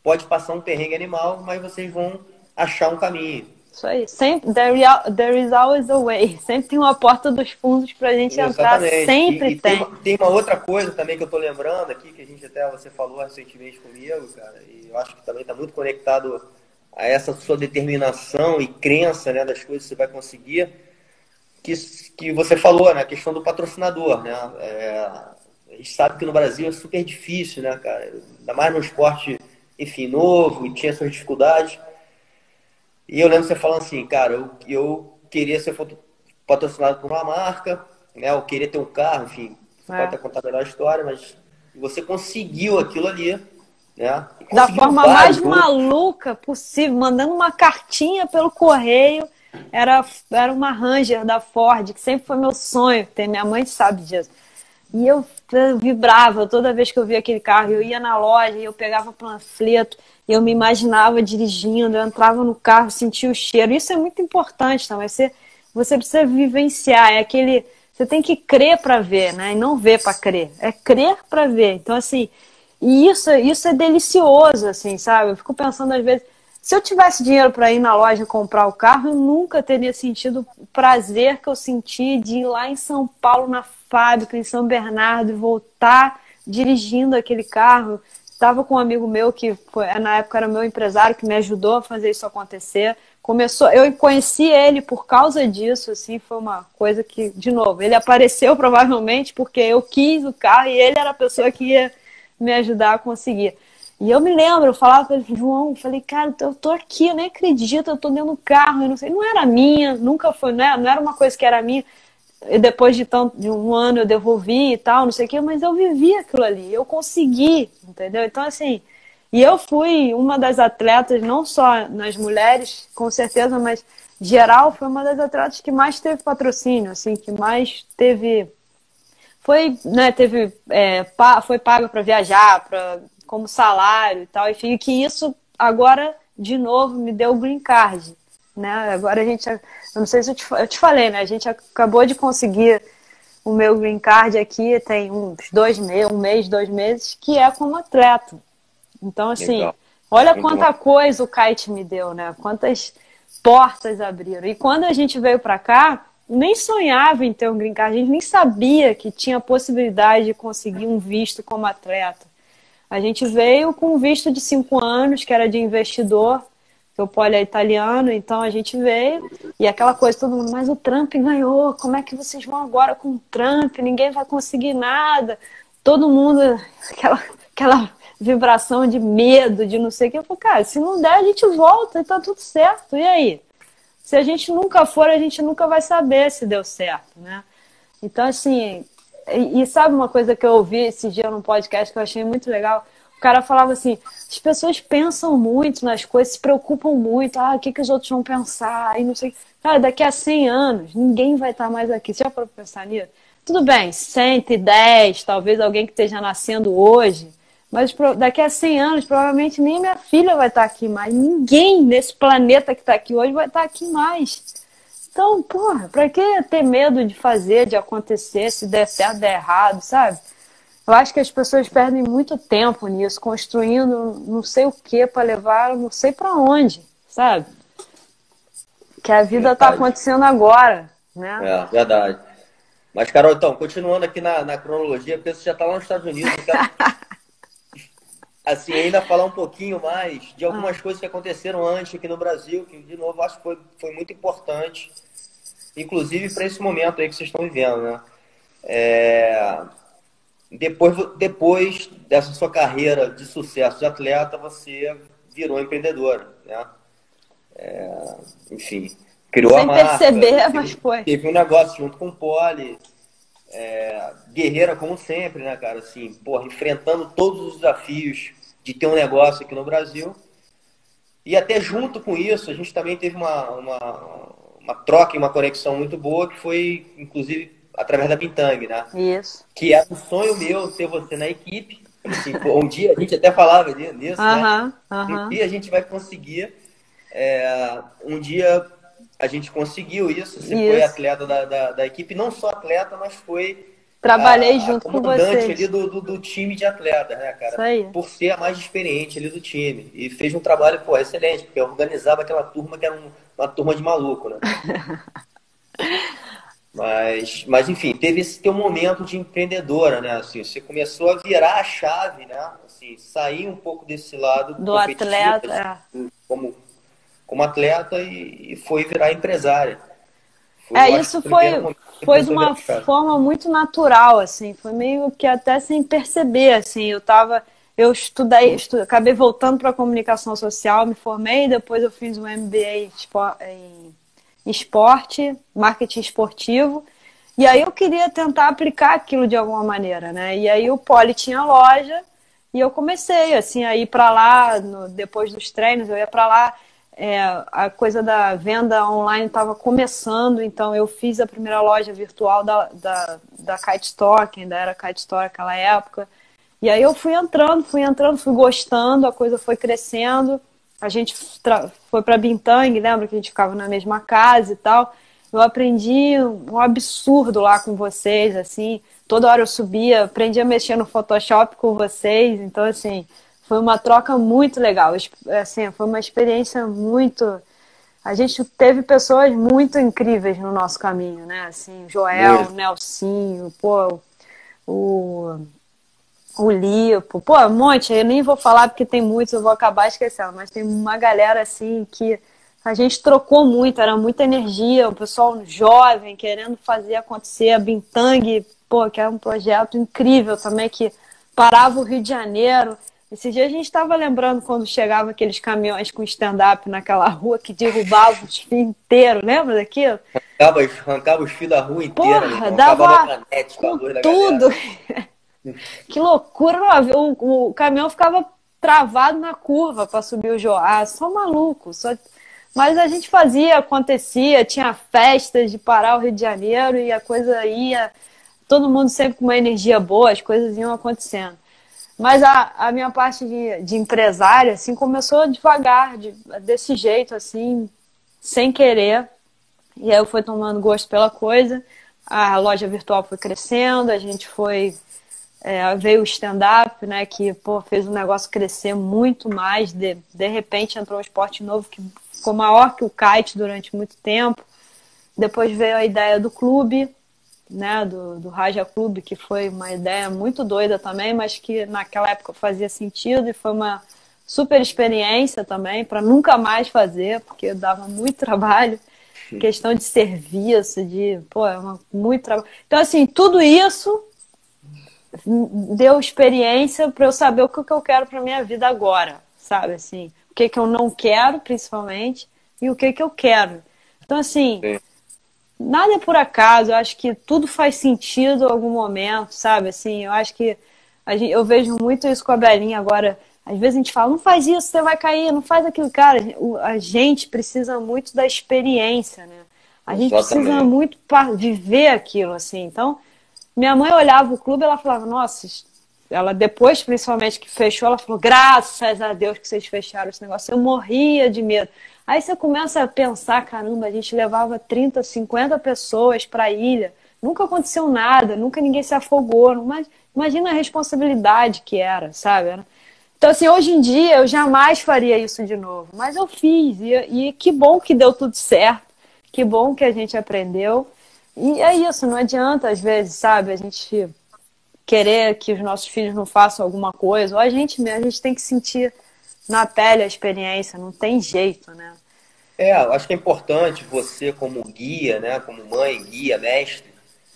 pode passar um perrengue animal, mas vocês vão achar um caminho. Isso aí. Sempre, there is always a way. Sempre tem uma porta dos fundos pra gente entrar. Exatamente. Sempre E tem, tem. tem uma outra coisa também que eu tô lembrando aqui, que a gente até você falou recentemente comigo, cara, e eu acho que também está muito conectado a essa sua determinação e crença, né, das coisas que você vai conseguir, que você falou, né, a questão do patrocinador, né? A gente sabe que no Brasil é super difícil, né, cara? Ainda mais no esporte, enfim, novo, e tinha suas dificuldades. E eu lembro você falando assim, cara, eu queria ser patrocinado por uma marca, né? Eu queria ter um carro, enfim, você pode É. ter contado a melhor história, mas você conseguiu aquilo ali, né? E Da conseguiu forma mais vários outros. maluca possível, mandando uma cartinha pelo correio. Era uma Ranger da Ford, que sempre foi meu sonho. Minha mãe sabe disso. E eu vibrava toda vez que eu via aquele carro. Eu ia na loja e eu pegava panfleto, e eu me imaginava dirigindo, eu entrava no carro, sentia o cheiro. Isso é muito importante também. Você precisa vivenciar. Você tem que crer para ver, né? E não ver para crer. É crer para ver. Então, assim, e isso é delicioso, assim, sabe? Eu fico pensando às vezes, se eu tivesse dinheiro para ir na loja comprar o carro, eu nunca teria sentido o prazer que eu senti de ir lá em São Paulo, na fábrica, em São Bernardo, e voltar dirigindo aquele carro, estava com um amigo meu que na época era meu empresário, que me ajudou a fazer isso acontecer. Eu conheci ele por causa disso, assim, foi uma coisa que, de novo, ele apareceu provavelmente porque eu quis o carro e ele era a pessoa que ia me ajudar a conseguir. E eu me lembro, eu falava para ele, João, eu falei, cara, eu tô aqui, eu nem acredito, eu tô dentro do carro, eu não sei, não era minha, nunca foi, não era uma coisa que era minha. E depois de um ano eu devolvi e tal, não sei o quê, mas eu vivi aquilo ali, eu consegui, entendeu? Então, assim, e eu fui uma das atletas, não só nas mulheres, com certeza, mas geral, foi uma das atletas que mais teve patrocínio, assim, que mais teve, foi, né, foi pago para viajar, como salário e tal, enfim, que isso agora, de novo, me deu o green card, né? Agora eu não sei se eu te falei, né? A gente acabou de conseguir o meu green card aqui, tem uns 2 meses, um mês, 2 meses, que é como atleta. Então, assim, Legal. olha Muito quanta bom. coisa o kite me deu, né? Quantas portas abriram. E quando a gente veio para cá, nem sonhava em ter um green card, a gente nem sabia que tinha a possibilidade de conseguir um visto como atleta. A gente veio com um visto de 5 anos, que era de investidor, que o Poli é italiano, então a gente veio, e aquela coisa, todo mundo, mas o Trump ganhou, como é que vocês vão agora com o Trump? Ninguém vai conseguir nada. Todo mundo, aquela vibração de medo, de não sei o que. Eu falei, cara, se não der, a gente volta e tá tudo certo. E aí? Se a gente nunca for, a gente nunca vai saber se deu certo, né? Então, assim, e sabe uma coisa que eu ouvi esse dia num podcast que eu achei muito legal? O cara falava assim, as pessoas pensam muito nas coisas, se preocupam muito, o que os outros vão pensar, e não sei. Cara, daqui a 100 anos, ninguém vai estar mais aqui. Você já parou pra pensar nisso? Tudo bem, 110, talvez alguém que esteja nascendo hoje, mas daqui a 100 anos, provavelmente nem minha filha vai estar aqui mais. Ninguém nesse planeta que está aqui hoje vai estar aqui mais. Então, porra, pra que ter medo de fazer, de acontecer, se der certo, der errado, sabe? Eu acho que as pessoas perdem muito tempo nisso, construindo não sei o que para levar, não sei para onde, sabe? Que a vida tá Verdade. acontecendo agora, né? É, verdade. Mas, Carol, então, continuando aqui na cronologia, porque você já está lá nos Estados Unidos, eu quero, assim, ainda falar um pouquinho mais de algumas coisas que aconteceram antes aqui no Brasil, que, de novo, acho que foi muito importante, inclusive para esse momento aí que vocês estão vivendo, né? Depois dessa sua carreira de sucesso de atleta, você virou empreendedora, né? Enfim, criou a Sem marca, perceber, mas foi. teve um negócio junto com o Poli, guerreira como sempre, né, cara? Assim, porra, enfrentando todos os desafios de ter um negócio aqui no Brasil. E até junto com isso, a gente também teve uma troca e uma conexão muito boa, que foi, inclusive, através da Bintang, né? Isso. Que era um sonho meu ter você na equipe. Assim, pô, um dia a gente até falava nisso, né? Um dia a gente vai conseguir. Um dia a gente conseguiu isso. Você foi Isso. atleta da equipe, não só atleta, mas foi Trabalhei a junto com comandante vocês. ali do time de atletas, né, Isso cara? aí. Por ser a mais experiente ali do time. E fez um trabalho, pô, excelente, porque organizava aquela turma que era uma turma de maluco, né? Mas enfim, teve esse teu momento de empreendedora, né? Assim, você começou a virar a chave, né? Assim, sair um pouco desse lado Do competitivo, atleta, como atleta e foi virar empresária. Foi, eu acho, isso o primeiro momento que foi de começou a virar uma a chave. forma muito natural, assim, foi meio que até sem perceber, assim, eu acabei voltando para a comunicação social, me formei, depois eu fiz um MBA em esporte, marketing esportivo, e aí eu queria tentar aplicar aquilo de alguma maneira, né? E aí o Poli tinha loja e eu comecei assim a ir para lá, depois dos treinos eu ia para lá. A coisa da venda online estava começando, então eu fiz a primeira loja virtual da Kite Store, que ainda era Kite Store naquela época. E aí eu fui entrando, fui gostando, a coisa foi crescendo. A gente foi para Bintang, lembra que a gente ficava na mesma casa e tal. Eu aprendi um absurdo lá com vocês, assim. Toda hora eu subia, aprendi a mexer no Photoshop com vocês. Então, assim, foi uma troca muito legal. Assim, foi uma experiência muito... A gente teve pessoas muito incríveis no nosso caminho, né? Assim, Joel, Muito. Nelsinho, pô, o O Lipo, pô, um monte, eu nem vou falar porque tem muitos, eu vou acabar esquecendo, mas tem uma galera assim que a gente trocou muito, era muita energia, o pessoal jovem querendo fazer acontecer, a Bintang, pô, que é um projeto incrível também, que parava o Rio de Janeiro. Esse dia a gente estava lembrando quando chegava aqueles caminhões com stand-up naquela rua que derrubavam os fios inteiros, lembra daquilo? Arrancava os fios da rua inteira, meu Porra, irmão. Acabava a dava manete com a com luz da tudo. galera. Que loucura, o caminhão ficava travado na curva para subir o Joá, só maluco. Mas a gente fazia, acontecia, tinha festas de parar o Rio de Janeiro e a coisa ia, todo mundo sempre com uma energia boa, as coisas iam acontecendo. Mas a minha parte de empresária, assim, começou devagar, desse jeito, assim, sem querer. E aí eu fui tomando gosto pela coisa, a loja virtual foi crescendo, a gente foi veio o stand-up, né, que pô, fez o negócio crescer muito mais. De repente entrou um esporte novo que ficou maior que o kite durante muito tempo. Depois veio a ideia do clube, né, do Raja Clube, que foi uma ideia muito doida também, mas que naquela época fazia sentido e foi uma super experiência também, para nunca mais fazer, porque dava muito trabalho. Questão de serviço, pô, muito trabalho. Então, assim, tudo isso deu experiência para eu saber o que eu quero para minha vida agora, sabe? Assim, o que eu não quero, principalmente, e o que eu quero. Então, assim, Sim. nada é por acaso. Eu acho que tudo faz sentido em algum momento, sabe? Assim, eu acho que eu vejo muito isso com a Belinha agora. Às vezes a gente fala, não faz isso, você vai cair, não faz aquilo. Cara, a gente precisa muito da experiência, né? A gente precisa Exatamente. muito para viver aquilo, assim. Então, minha mãe olhava o clube e ela falava, nossa, ela depois, principalmente que fechou, ela falou, graças a Deus que vocês fecharam esse negócio. Eu morria de medo. Aí você começa a pensar, caramba, a gente levava 30, 50 pessoas para a ilha, nunca aconteceu nada, nunca ninguém se afogou, mas imagina a responsabilidade que era, sabe? Então, assim, hoje em dia eu jamais faria isso de novo, mas eu fiz, e que bom que deu tudo certo, que bom que a gente aprendeu, e é isso, não adianta às vezes, sabe, a gente querer que os nossos filhos não façam alguma coisa, ou a gente mesmo, a gente tem que sentir na pele a experiência, não tem jeito, né? Eu acho que é importante você, como guia, né, como mãe, guia, mestre,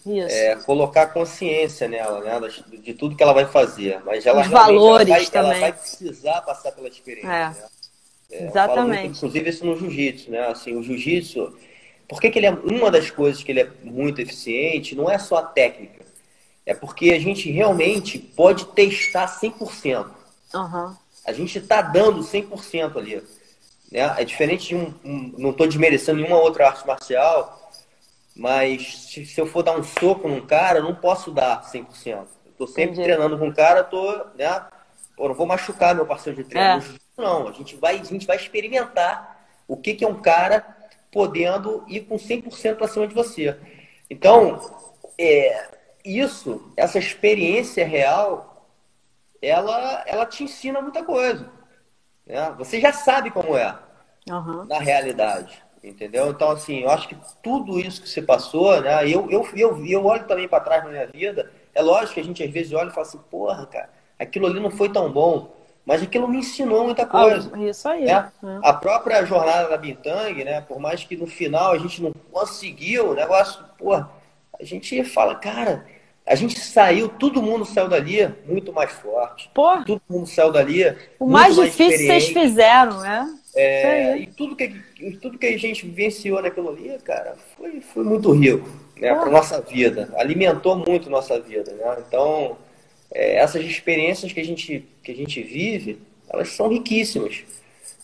Isso. colocar consciência nela, né, de tudo que ela vai fazer. Mas ela Os realmente valores ela vai também. precisar passar pela experiência, É, né? Eu falo muito, exatamente. inclusive, isso no jiu-jitsu, né? Assim, o jiu-jitsu, por que que ele é uma das coisas que ele é muito eficiente, não é só a técnica, é porque a gente realmente pode testar 100%. Uhum. A gente está dando 100% ali, né? É diferente de não estou desmerecendo nenhuma outra arte marcial, mas se eu for dar um soco num cara, eu não posso dar 100%. Eu estou sempre Entendi. treinando com um cara, né? Pô, não vou machucar meu parceiro de treino. No É, jiu-jitsu, não. A gente vai experimentar o que é um cara podendo ir com 100% para cima de você. Então, essa experiência real, ela te ensina muita coisa, né? Você já sabe como é uhum. na realidade, entendeu? Então, assim, eu acho que tudo isso que você passou, né? Eu olho também para trás na minha vida. É lógico que a gente às vezes olha e fala assim, porra, cara, aquilo ali não foi tão bom, mas aquilo me ensinou muita coisa, Isso aí. né? É. A própria jornada da Bintang, né? Por mais que no final a gente não conseguiu o negócio, porra, a gente fala, cara, a gente saiu, todo mundo saiu dali muito mais forte, Pô, todo mundo saiu dali o muito mais mais difícil vocês experiente. fizeram, né? Isso aí. E tudo que a gente vivenciou naquilo ali, cara, foi muito rico, né, para Pô, nossa vida, alimentou muito nossa vida, né? Então, essas experiências que a gente vive, elas são riquíssimas,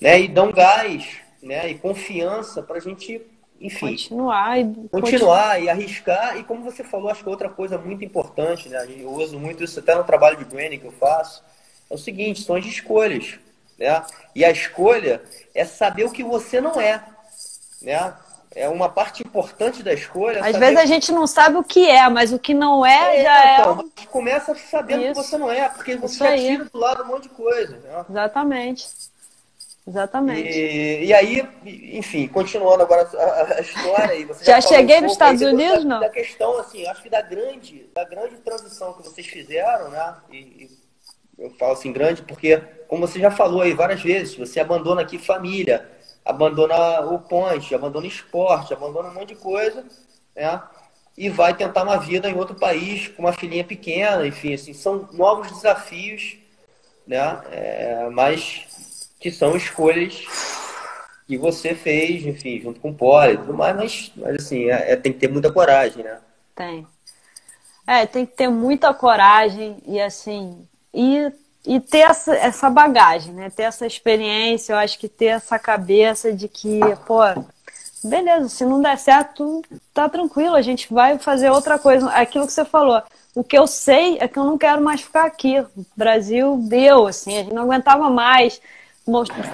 né? E dão gás, né? E confiança para a gente, enfim, continuar e continuar e arriscar. E como você falou, acho que outra coisa muito importante, né? Eu uso muito isso até no trabalho de branding que eu faço, é o seguinte, são as escolhas, né? E a escolha é saber o que você não é, né? É uma parte importante da escolha, é às vezes a saber. gente não sabe o que é, mas o que não é já é Então, mas começa sabendo que você isso. não é, porque você Isso já aí. tira do lado um monte de coisa, né? Exatamente. Exatamente. E aí, enfim, continuando agora a história, e você já Já falou um cheguei nos pouco aí Estados Unidos, não? da questão, assim, acho que da grande transição que vocês fizeram, né? E eu falo assim, grande, porque, como você já falou aí várias vezes, você abandona aqui família, abandona o ponte, abandona esporte, abandona um monte de coisa, né? E vai tentar uma vida em outro país com uma filhinha pequena, enfim, assim, são novos desafios, né? Mas que são escolhas que você fez, enfim, junto com o Poli e tudo mais, mas assim, tem que ter muita coragem, né? Tem. Tem que ter muita coragem e assim, e ter essa bagagem, né? Ter essa experiência, eu acho que ter essa cabeça de que, pô, beleza, se não der certo, tá tranquilo, a gente vai fazer outra coisa. Aquilo que você falou, o que eu sei é que eu não quero mais ficar aqui. O Brasil deu, assim, a gente não aguentava mais.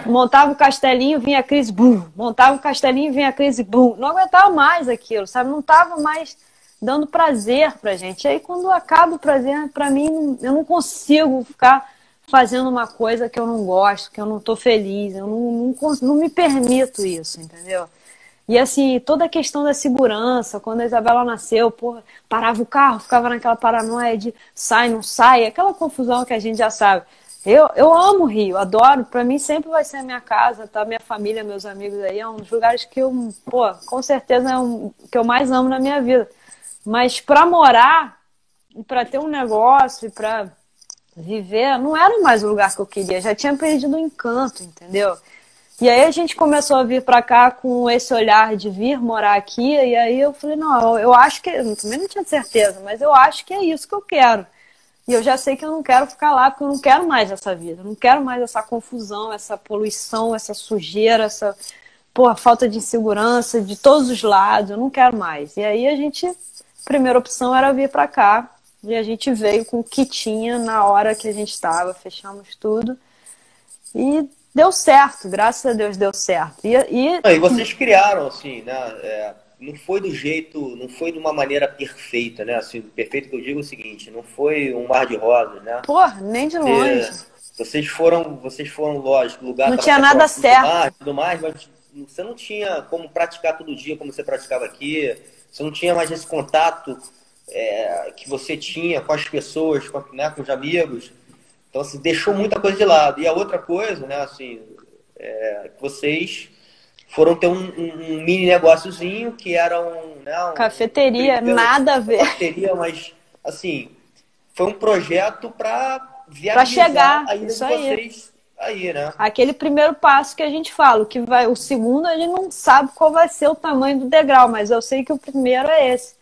Montava o castelinho, vinha a crise, bum. Montava o castelinho, vinha a crise, bum. Não aguentava mais aquilo, sabe? Não tava mais dando prazer pra gente. E aí, quando acaba o prazer, pra mim, eu não consigo ficar fazendo uma coisa que eu não gosto, que eu não tô feliz. Eu não me permito isso, entendeu? E assim, toda a questão da segurança, quando a Isabela nasceu, porra, parava o carro, ficava naquela paranoia de sai, não sai, aquela confusão que a gente já sabe. Eu amo o Rio, adoro, pra mim sempre vai ser a minha casa, tá? Minha família, meus amigos aí, é um dos lugares que eu, pô, com certeza é um que eu mais amo na minha vida. Mas pra morar, e pra ter um negócio, e pra viver, não era mais o lugar que eu queria, já tinha perdido o encanto, entendeu? E aí a gente começou a vir para cá com esse olhar de vir morar aqui, e aí eu falei, não, eu acho que, eu também não tinha certeza, mas eu acho que é isso que eu quero. E eu já sei que eu não quero ficar lá, porque eu não quero mais essa vida, eu não quero mais essa confusão, essa poluição, essa sujeira, essa porra, falta de segurança de todos os lados, eu não quero mais. E aí a primeira opção era vir para cá, e a gente veio com o que tinha na hora que a gente estava, fechamos tudo. E deu certo, graças a Deus deu certo. E vocês criaram, assim, né? Não foi do jeito, não foi de uma maneira perfeita, né? Assim, perfeito que eu digo é o seguinte, não foi um mar de rosas, né? porra, nem de longe. Vocês foram, lógico, o lugar Não estava tinha até nada próximo do certo. mar, tudo mais, mas você não tinha como praticar todo dia como você praticava aqui. Você não tinha mais esse contato que você tinha com as pessoas, né, com os amigos. Então, assim, deixou muita coisa de lado. E a outra coisa, né, assim, que vocês foram ter um mini negóciozinho que era Cafeteria, nada a uma ver. cafeteria, mas, assim, foi um projeto para Para viabilizar chegar, a ida de isso aí. vocês aí, né? Aquele primeiro passo que a gente fala, que vai, o segundo a gente não sabe qual vai ser o tamanho do degrau, mas eu sei que o primeiro é esse.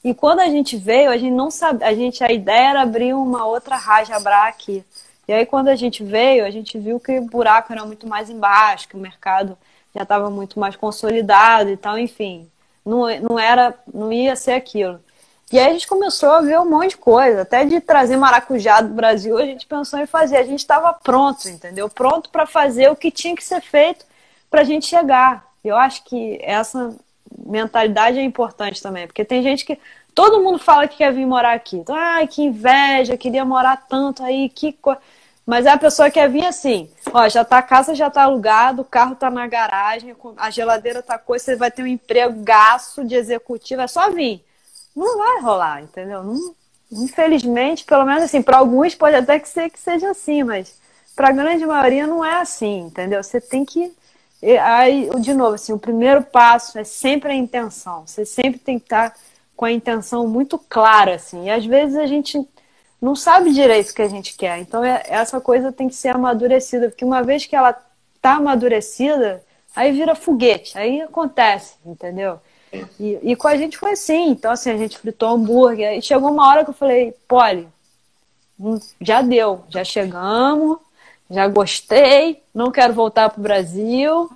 E quando a gente veio, a gente não sabe, a ideia era abrir uma outra Rajabra aqui. E aí quando a gente veio, a gente viu que o buraco era muito mais embaixo, que o mercado já estava muito mais consolidado e tal, enfim. Não ia ser aquilo. E aí a gente começou a ver um monte de coisa, até de trazer maracujá do Brasil, a gente pensou em fazer. A gente estava pronto, entendeu? Pronto para fazer o que tinha que ser feito para a gente chegar. Eu acho que essa mentalidade é importante também, porque tem gente que todo mundo fala que quer vir morar aqui. Então, ai, que inveja, queria morar tanto aí, mas é a pessoa que quer vir assim, ó, a casa já tá alugada, o carro tá na garagem, a geladeira tá coisa, você vai ter um empregaço de executivo, é só vir. Não vai rolar, entendeu? Não, infelizmente, pelo menos assim, para alguns pode até que seja assim, mas para a grande maioria não é assim, entendeu? Você tem que aí, de novo, assim, o primeiro passo é sempre a intenção. Você sempre tem que estar com a intenção muito clara, assim. E às vezes a gente não sabe direito o que a gente quer. Então essa coisa tem que ser amadurecida, porque uma vez que ela está amadurecida, aí vira foguete, aí acontece, entendeu? E com a gente foi assim. Então, assim, a gente fritou hambúrguer. E chegou uma hora que eu falei, Polly, já deu, já chegamos, já gostei, não quero voltar para o Brasil.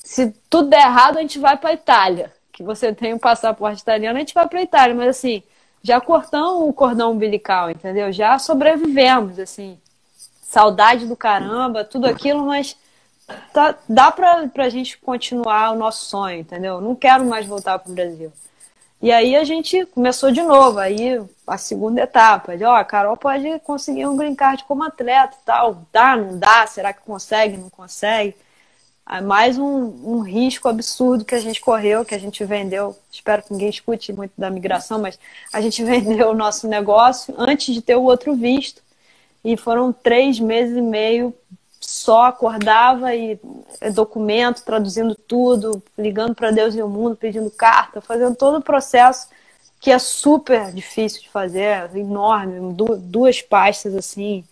Se tudo der errado, a gente vai para a Itália. Que você tem um passaporte italiano, a gente vai para a Itália. Mas assim, já cortamos o cordão umbilical, entendeu? Já sobrevivemos, assim. Saudade do caramba, tudo aquilo, mas dá pra gente continuar o nosso sonho, entendeu? Não quero mais voltar para o Brasil. E aí a gente começou de novo, aí a segunda etapa, de ó, a Carol pode conseguir um green card como atleta e tal, dá, não dá, será que consegue, não consegue? mais um risco absurdo que a gente correu, que a gente vendeu. Espero que ninguém escute muito da migração, mas a gente vendeu o nosso negócio antes de ter o outro visto. E foram 3 meses e meio, só acordava e documento, traduzindo tudo, ligando para Deus e o mundo, pedindo carta, fazendo todo o processo que é super difícil de fazer, enorme, 2 pastas assim,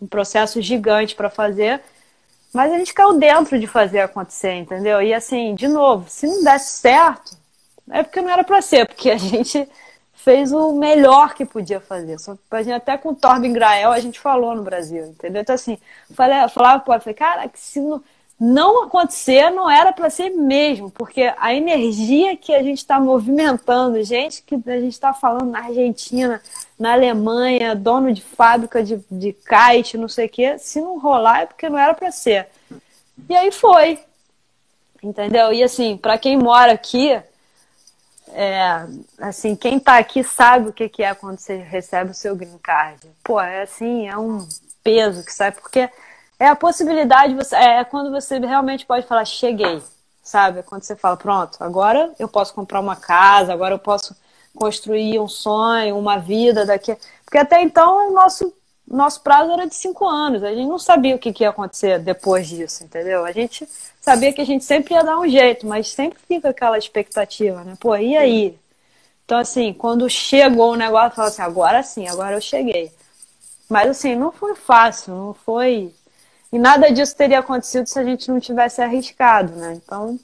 um processo gigante para fazer. Mas a gente caiu dentro de fazer acontecer, entendeu? E assim, de novo, se não desse certo, é porque não era para ser, porque a gente fez o melhor que podia fazer. Só a gente, até com o Torben Grael a gente falou no Brasil, entendeu? Então assim, falava pro falei, cara, que se não acontecer, não era para ser mesmo, porque a energia que a gente está movimentando, gente que a gente está falando na Argentina, na Alemanha, dono de fábrica de kite, não sei o quê, se não rolar é porque não era para ser. E aí foi, entendeu? E assim, para quem mora aqui, assim, quem tá aqui sabe o que é quando você recebe o seu green card. Pô, é assim, é um peso que sai, porque é a possibilidade, é quando você realmente pode falar, cheguei, sabe? É quando você fala, pronto, agora eu posso comprar uma casa, agora eu posso construir um sonho, uma vida daqui. Porque até então o nosso prazo era de 5 anos, a gente não sabia o que ia acontecer depois disso, entendeu? A gente sabia que a gente sempre ia dar um jeito, mas sempre fica aquela expectativa, né? Pô, e aí? Então, assim, quando chegou o negócio, eu falei assim, agora sim, agora eu cheguei. Mas, assim, não foi fácil, não foi... E nada disso teria acontecido se a gente não tivesse arriscado, né? Então...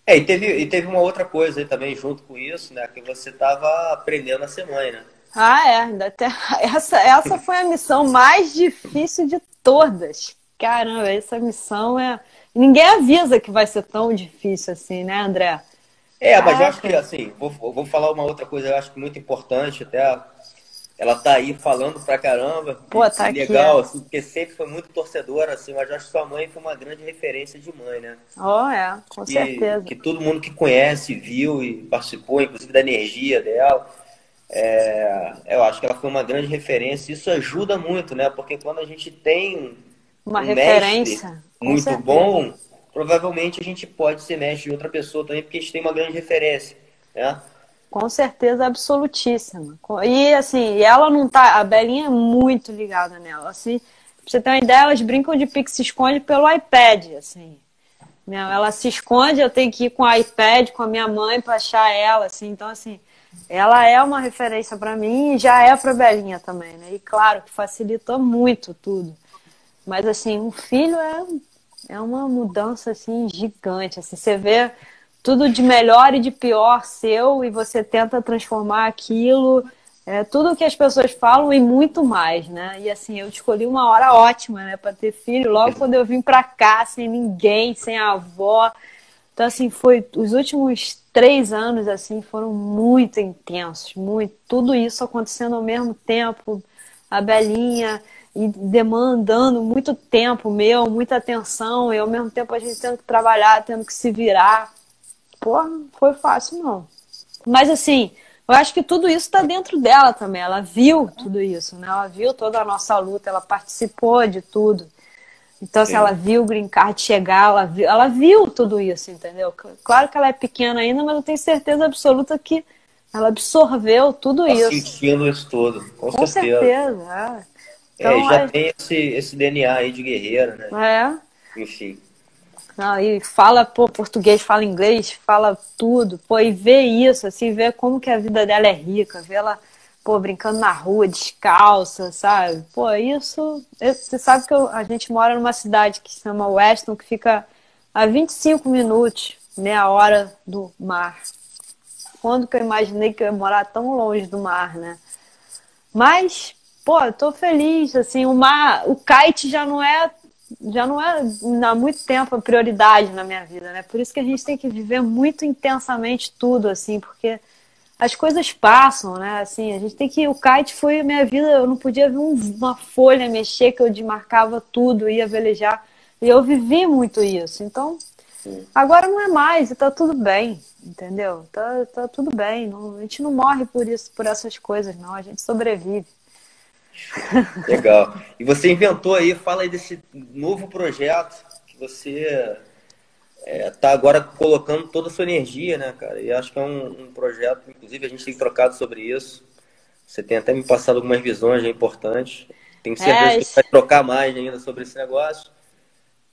E teve uma outra coisa aí também junto com isso, né? Que você estava aprendendo a ser mãe, né? ainda até... essa foi a missão mais difícil de todas. Caramba, essa missão é... Ninguém avisa que vai ser tão difícil assim, né, André? Mas eu acho que, assim, vou falar uma outra coisa, eu acho que muito importante, até ela tá aí falando pra caramba. Pô, tá aqui, legal, assim, porque sempre foi muito torcedora, assim, mas eu acho que sua mãe foi uma grande referência de mãe, né? Com certeza. Que todo mundo que conhece, viu e participou, inclusive da energia dela, eu acho que ela foi uma grande referência. Isso ajuda muito, né? Porque quando a gente tem uma um referência mestre muito bom, provavelmente a gente pode ser mestre de outra pessoa também, porque a gente tem uma grande referência, né? Com certeza absolutíssima. E assim, ela não tá. A Belinha é muito ligada nela. Assim, pra você ter uma ideia, elas brincam de pique-se-esconde pelo iPad. Assim. Ela se esconde, eu tenho que ir com o iPad, com a minha mãe para achar ela. Assim. Então, assim, ela é uma referência para mim e já é para Belinha também, né? E claro que facilitou muito tudo. Mas assim, um filho é uma mudança assim gigante. Assim, você vê tudo de melhor e de pior seu e você tenta transformar aquilo, tudo que as pessoas falam e muito mais, né? E assim, eu escolhi uma hora ótima, né, para ter filho, logo quando eu vim para cá, sem ninguém, sem a avó. Então assim, os últimos 3 anos assim foram muito intensos, muito, tudo isso acontecendo ao mesmo tempo, a Belinha e demandando muito tempo meu, muita atenção, e ao mesmo tempo a gente tendo que trabalhar, tendo que se virar. Pô, não foi fácil, não. Mas, assim, eu acho que tudo isso está dentro dela também. Ela viu tudo isso, né? Ela viu toda a nossa luta, ela participou de tudo. Então, se ela viu o Green Card chegar, ela viu tudo isso, entendeu? Claro que ela é pequena ainda, mas eu tenho certeza absoluta que ela absorveu tudo isso. Sentindo isso tudo, com Com certeza. Então, já tem esse DNA aí de guerreira, né? Enfim. E fala, português, fala inglês, fala tudo, e vê isso, assim, vê como que a vida dela é rica, vê ela, brincando na rua, descalça, sabe? Isso, você sabe que a gente mora numa cidade que se chama Weston, que fica a 25 minutos, meia hora do mar. Quando que eu imaginei que eu ia morar tão longe do mar, né? Mas, eu tô feliz, assim, o kite já não é há muito tempo a prioridade na minha vida, né? Por isso que a gente tem que viver muito intensamente tudo, assim, porque as coisas passam, né? Assim, a gente tem que... O kite foi a minha vida, eu não podia ver uma folha mexer, que eu desmarcava tudo, ia velejar. E eu vivi muito isso. Então, agora não é mais, e tá tudo bem, entendeu? Tá tudo bem. A gente não morre por isso, por essas coisas, não. A gente sobrevive. Legal. E você inventou aí, fala aí desse novo projeto que você tá agora colocando toda a sua energia, né, cara? E acho que é um projeto, inclusive a gente tem trocado sobre isso. Você tem até me passado algumas visões importantes. Tenho certeza É, que vai trocar mais ainda sobre esse negócio,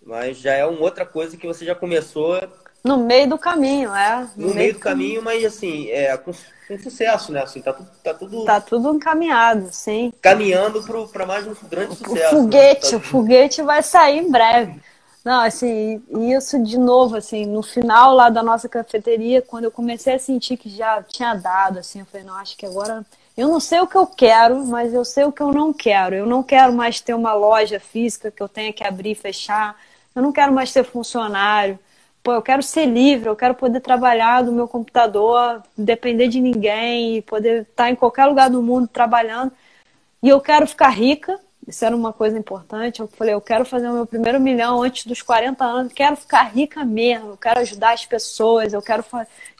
mas já é uma outra coisa que você já começou no meio do caminho, no no meio meio do do caminho. caminho, mas assim, com sucesso, né? Assim, tá tudo Tá tudo encaminhado, sim. caminhando para mais um grande O sucesso, né? foguete, o foguete vai sair em breve. Não, assim, isso de novo, assim, no final lá da nossa cafeteria, quando eu comecei a sentir que já tinha dado, assim, eu falei, não, acho que agora. Eu não sei o que eu quero, mas eu sei o que eu não quero. Eu não quero mais ter uma loja física que eu tenha que abrir e fechar. Eu não quero mais ser funcionário. Pô, eu quero ser livre, eu quero poder trabalhar do meu computador, depender de ninguém, e poder estar em qualquer lugar do mundo trabalhando. E eu quero ficar rica, isso era uma coisa importante. Eu falei, eu quero fazer o meu primeiro milhão antes dos 40 anos, quero ficar rica mesmo, eu quero ajudar as pessoas,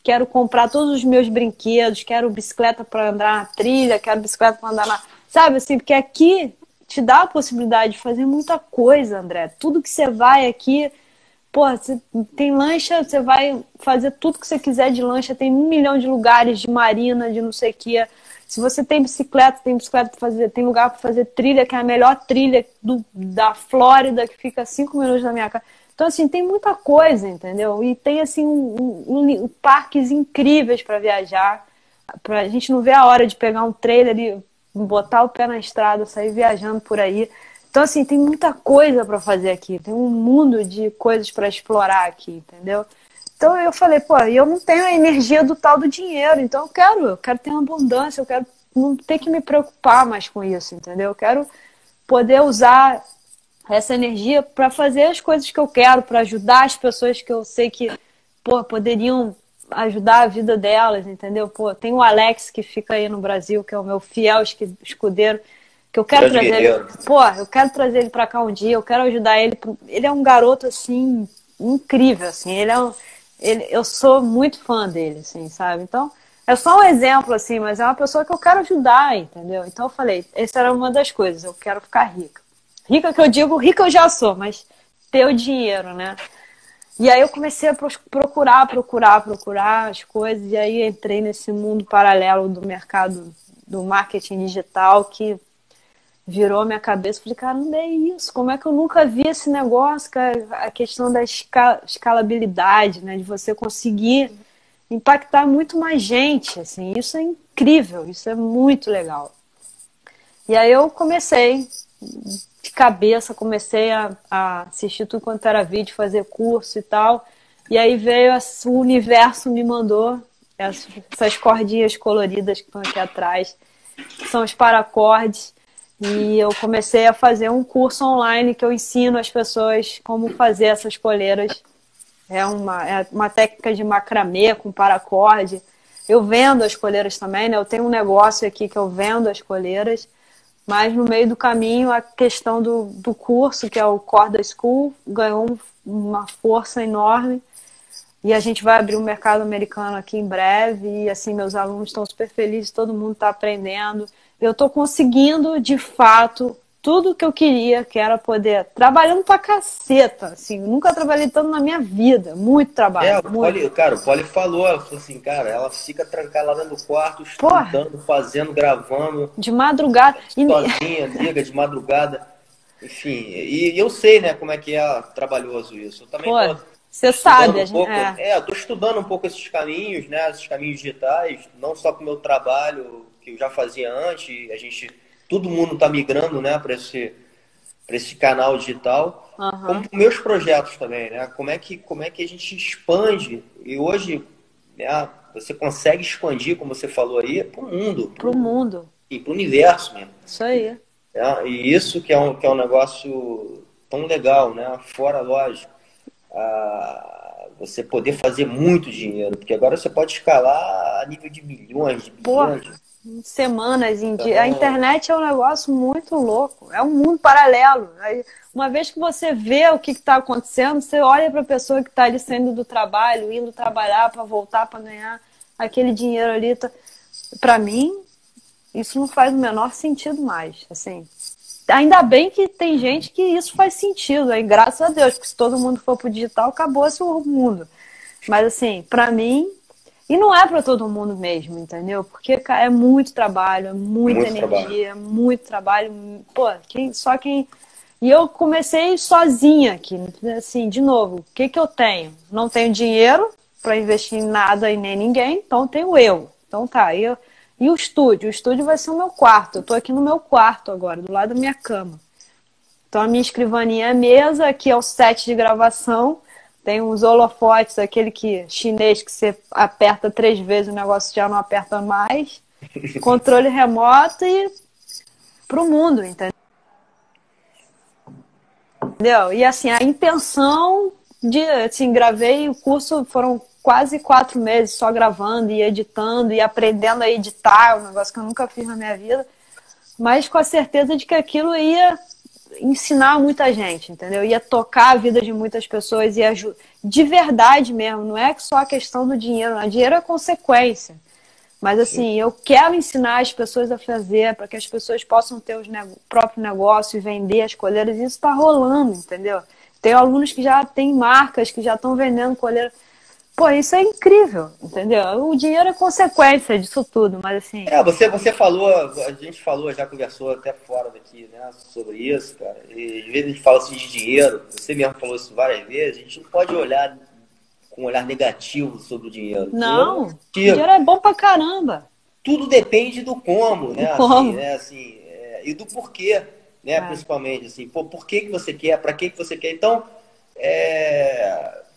quero comprar todos os meus brinquedos, quero bicicleta para andar na trilha, quero bicicleta para andar na. Sabe assim, porque aqui te dá a possibilidade de fazer muita coisa, André. Tudo que você vai aqui. Pô, você tem lancha, você vai fazer tudo que você quiser de lancha, tem 1 milhão de lugares, de marina, de não sei o que. Se você tem bicicleta para fazer, tem lugar para fazer trilha, que é a melhor trilha da Flórida, que fica a 5 minutos da minha casa. Então, assim, tem muita coisa, entendeu? E tem, assim, parques incríveis para viajar. A gente não vê a hora de pegar um trailer e botar o pé na estrada, sair viajando por aí. Então, assim, tem muita coisa para fazer aqui. Tem um mundo de coisas para explorar aqui, entendeu? Então eu falei, pô, eu não tenho a energia do tal do dinheiro, então eu quero ter uma abundância, eu quero não ter que me preocupar mais com isso, entendeu? Eu quero poder usar essa energia para fazer as coisas que eu quero, para ajudar as pessoas que eu sei que, pô, poderiam ajudar a vida delas, entendeu? Pô, tem o Alex que fica aí no Brasil, que é o meu fiel escudeiro, que eu quero Grande trazer ele, guerreiro. pô, eu quero trazer ele para cá um dia, eu quero ajudar ele. Ele é um garoto assim incrível, assim, eu sou muito fã dele, assim, sabe? Então, é só um exemplo, assim, mas é uma pessoa que eu quero ajudar, entendeu? Então eu falei, essa era uma das coisas, eu quero ficar rica. Rica que eu digo, rica eu já sou, mas ter o dinheiro, né? E aí eu comecei a procurar as coisas, e aí entrei nesse mundo paralelo do mercado do marketing digital que virou a minha cabeça. Falei, cara, não é isso. Como é que eu nunca vi esse negócio, cara? A questão da escalabilidade, né? De você conseguir impactar muito mais gente, assim. Isso é incrível, isso é muito legal. E aí eu comecei de cabeça, comecei a assistir tudo quanto era vídeo, fazer curso e tal. E aí veio o universo me mandou essas cordinhas coloridas que estão aqui atrás, que são os paracordes. E eu comecei a fazer um curso online que eu ensino as pessoas como fazer essas coleiras. É uma técnica de macramê com paracorde. Eu vendo as coleiras também, né? Eu tenho um negócio aqui que eu vendo as coleiras. Mas no meio do caminho, a questão do curso, que é o Corda School, ganhou uma força enorme. E a gente vai abrir um mercado americano aqui em breve. E assim, meus alunos estão super felizes, todo mundo está aprendendo. Eu estou conseguindo, de fato, tudo que eu queria, que era poder, trabalhando pra caceta. Assim, nunca trabalhei tanto na minha vida. Muito trabalho, muito. O Poli falou, ela falou assim, cara, ela fica trancada lá dentro do quarto, Porra, estudando, fazendo, gravando, de madrugada. sozinha, liga de madrugada, enfim, e eu sei, né, como é que é trabalhoso isso. Eu também Pô, tô você estudando sabe, um pouco, eu tô estudando um pouco esses caminhos, né, esses caminhos digitais, não só com o meu trabalho, que eu já fazia antes, todo mundo tá migrando, né, para esse canal digital, como Uhum. para meus projetos também, né? Como é que a gente expande? E hoje, né, você consegue expandir, como você falou aí, para o mundo, para Pro mundo. o universo mesmo. Isso aí. Né? E isso que é um negócio tão legal, né? Fora, lógico, você poder fazer muito dinheiro, porque agora você pode escalar a nível de milhões, de Pô, bilhões. semanas em dia. A Então, internet é um negócio muito louco. É um mundo paralelo. Aí, uma vez que você vê o que está acontecendo, você olha para a pessoa que está ali saindo do trabalho, indo trabalhar para voltar para ganhar aquele dinheiro ali. Para mim, isso não faz o menor sentido mais. Assim, ainda bem que tem gente que isso faz sentido, aí, graças a Deus, porque se todo mundo for pro digital, acabou-se o mundo. Mas assim, pra mim, e não é pra todo mundo mesmo, entendeu? Porque, cara, é muito trabalho, é muita Muito trabalho. energia, é muito trabalho. Pô, só quem. E eu comecei sozinha aqui, assim, de novo, o que que eu tenho? Não tenho dinheiro pra investir em nada e nem ninguém, então tenho eu. Então tá, e o estúdio vai ser o meu quarto. Eu tô aqui no meu quarto agora, do lado da minha cama. Então a minha escrivaninha é a mesa, aqui é o set de gravação. Tem uns holofotes, aquele que chinês que você aperta 3 vezes, o negócio já não aperta mais. Controle remoto e pro mundo, entendeu? E assim, a intenção de, assim, gravei o curso, foram quase 4 meses só gravando e editando e aprendendo a editar, um negócio que eu nunca fiz na minha vida, mas com a certeza de que aquilo ia ensinar muita gente, entendeu? Ia tocar a vida de muitas pessoas, ia ajudar de verdade mesmo, não é só a questão do dinheiro, o dinheiro é consequência. Mas Sim. assim, eu quero ensinar as pessoas a fazer para que as pessoas possam ter os próprio negócio e vender as coleiras. Isso está rolando, entendeu? Tem alunos que já têm marcas, que já estão vendendo coleira. Pô, isso é incrível, entendeu? O dinheiro é consequência disso tudo, mas assim, Você falou, a gente falou, já conversou até fora daqui, né, sobre isso, cara. E às vezes a gente fala assim de dinheiro, você mesmo falou isso várias vezes, a gente não pode olhar com um olhar negativo sobre o dinheiro. O dinheiro é não, o positivo. dinheiro é bom pra caramba. Tudo depende do como, Do né, assim, como? né, assim, e do porquê, né, É, principalmente, assim, pô, por que que você quer, para que você quer. Então,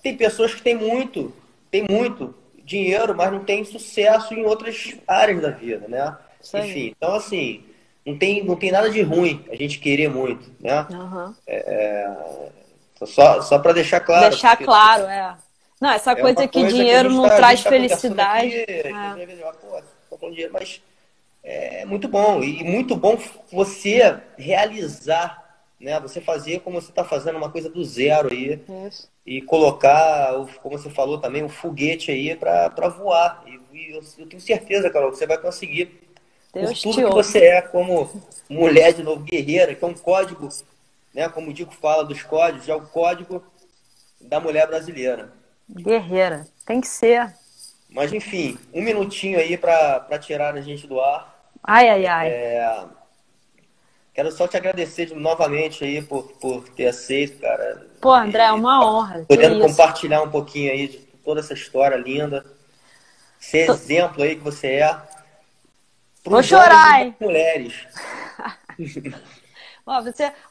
tem pessoas que têm muito dinheiro, mas não têm sucesso em outras áreas da vida, né? isso aí. Enfim, então assim, não tem nada de ruim a gente querer muito, né? Uhum. Então, só para deixar claro, Deixar porque claro, é. Não, essa é uma coisa que coisa que a dinheiro gente não está a traz gente tá conversando aqui, felicidade. às É, vezes, pô, tô falando dinheiro, mas é muito bom. E muito bom você realizar, né? Você fazer como você está fazendo uma coisa do zero aí isso. e colocar, como você falou também, um foguete aí para voar. E eu tenho certeza, Carol, que você vai conseguir por Deus tudo te que ouça. você é como mulher de novo, guerreira, que é um código, né? Como o Dico fala dos códigos, é o código da mulher brasileira. Guerreira. Tem que ser. Mas enfim, um minutinho aí para tirar a gente do ar. Ai, ai, ai. Quero só te agradecer novamente aí por ter aceito, cara. Pô, André, é E uma honra. Que podendo isso. compartilhar um pouquinho aí de toda essa história linda. Ser Tô- exemplo aí que você é para Vou os homens e chorar, para hein? as mulheres. Ó,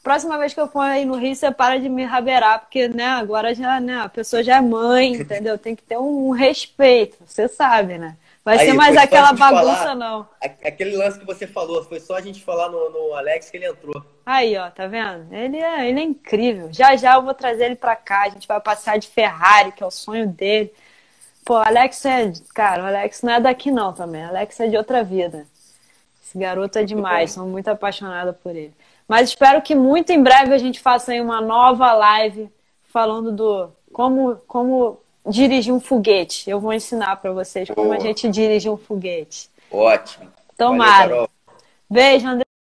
próxima vez que eu for aí no Rio, você para de me raberar, porque, né, agora já, né, a pessoa já é mãe, entendeu? Tem que ter um respeito, você sabe, né? Vai ser Aí, mais foi só a aquela gente bagunça, falar, não. aquele lance que você falou, foi só a gente falar no Alex que ele entrou. Aí, ó, tá vendo? Ele é incrível. Já já eu vou trazer ele pra cá, a gente vai passear de Ferrari, que é o sonho dele. Pô, Alex cara, o Alex não é daqui não também. Alex é de outra vida. Esse garoto é Muito demais, bom. sou muito apaixonada por ele. Mas espero que muito em breve a gente faça aí uma nova live falando do como dirigir um foguete. Eu vou ensinar para vocês como a Boa. gente dirige um foguete. Ótimo. Valeu, Tomara. Carol. Beijo, André.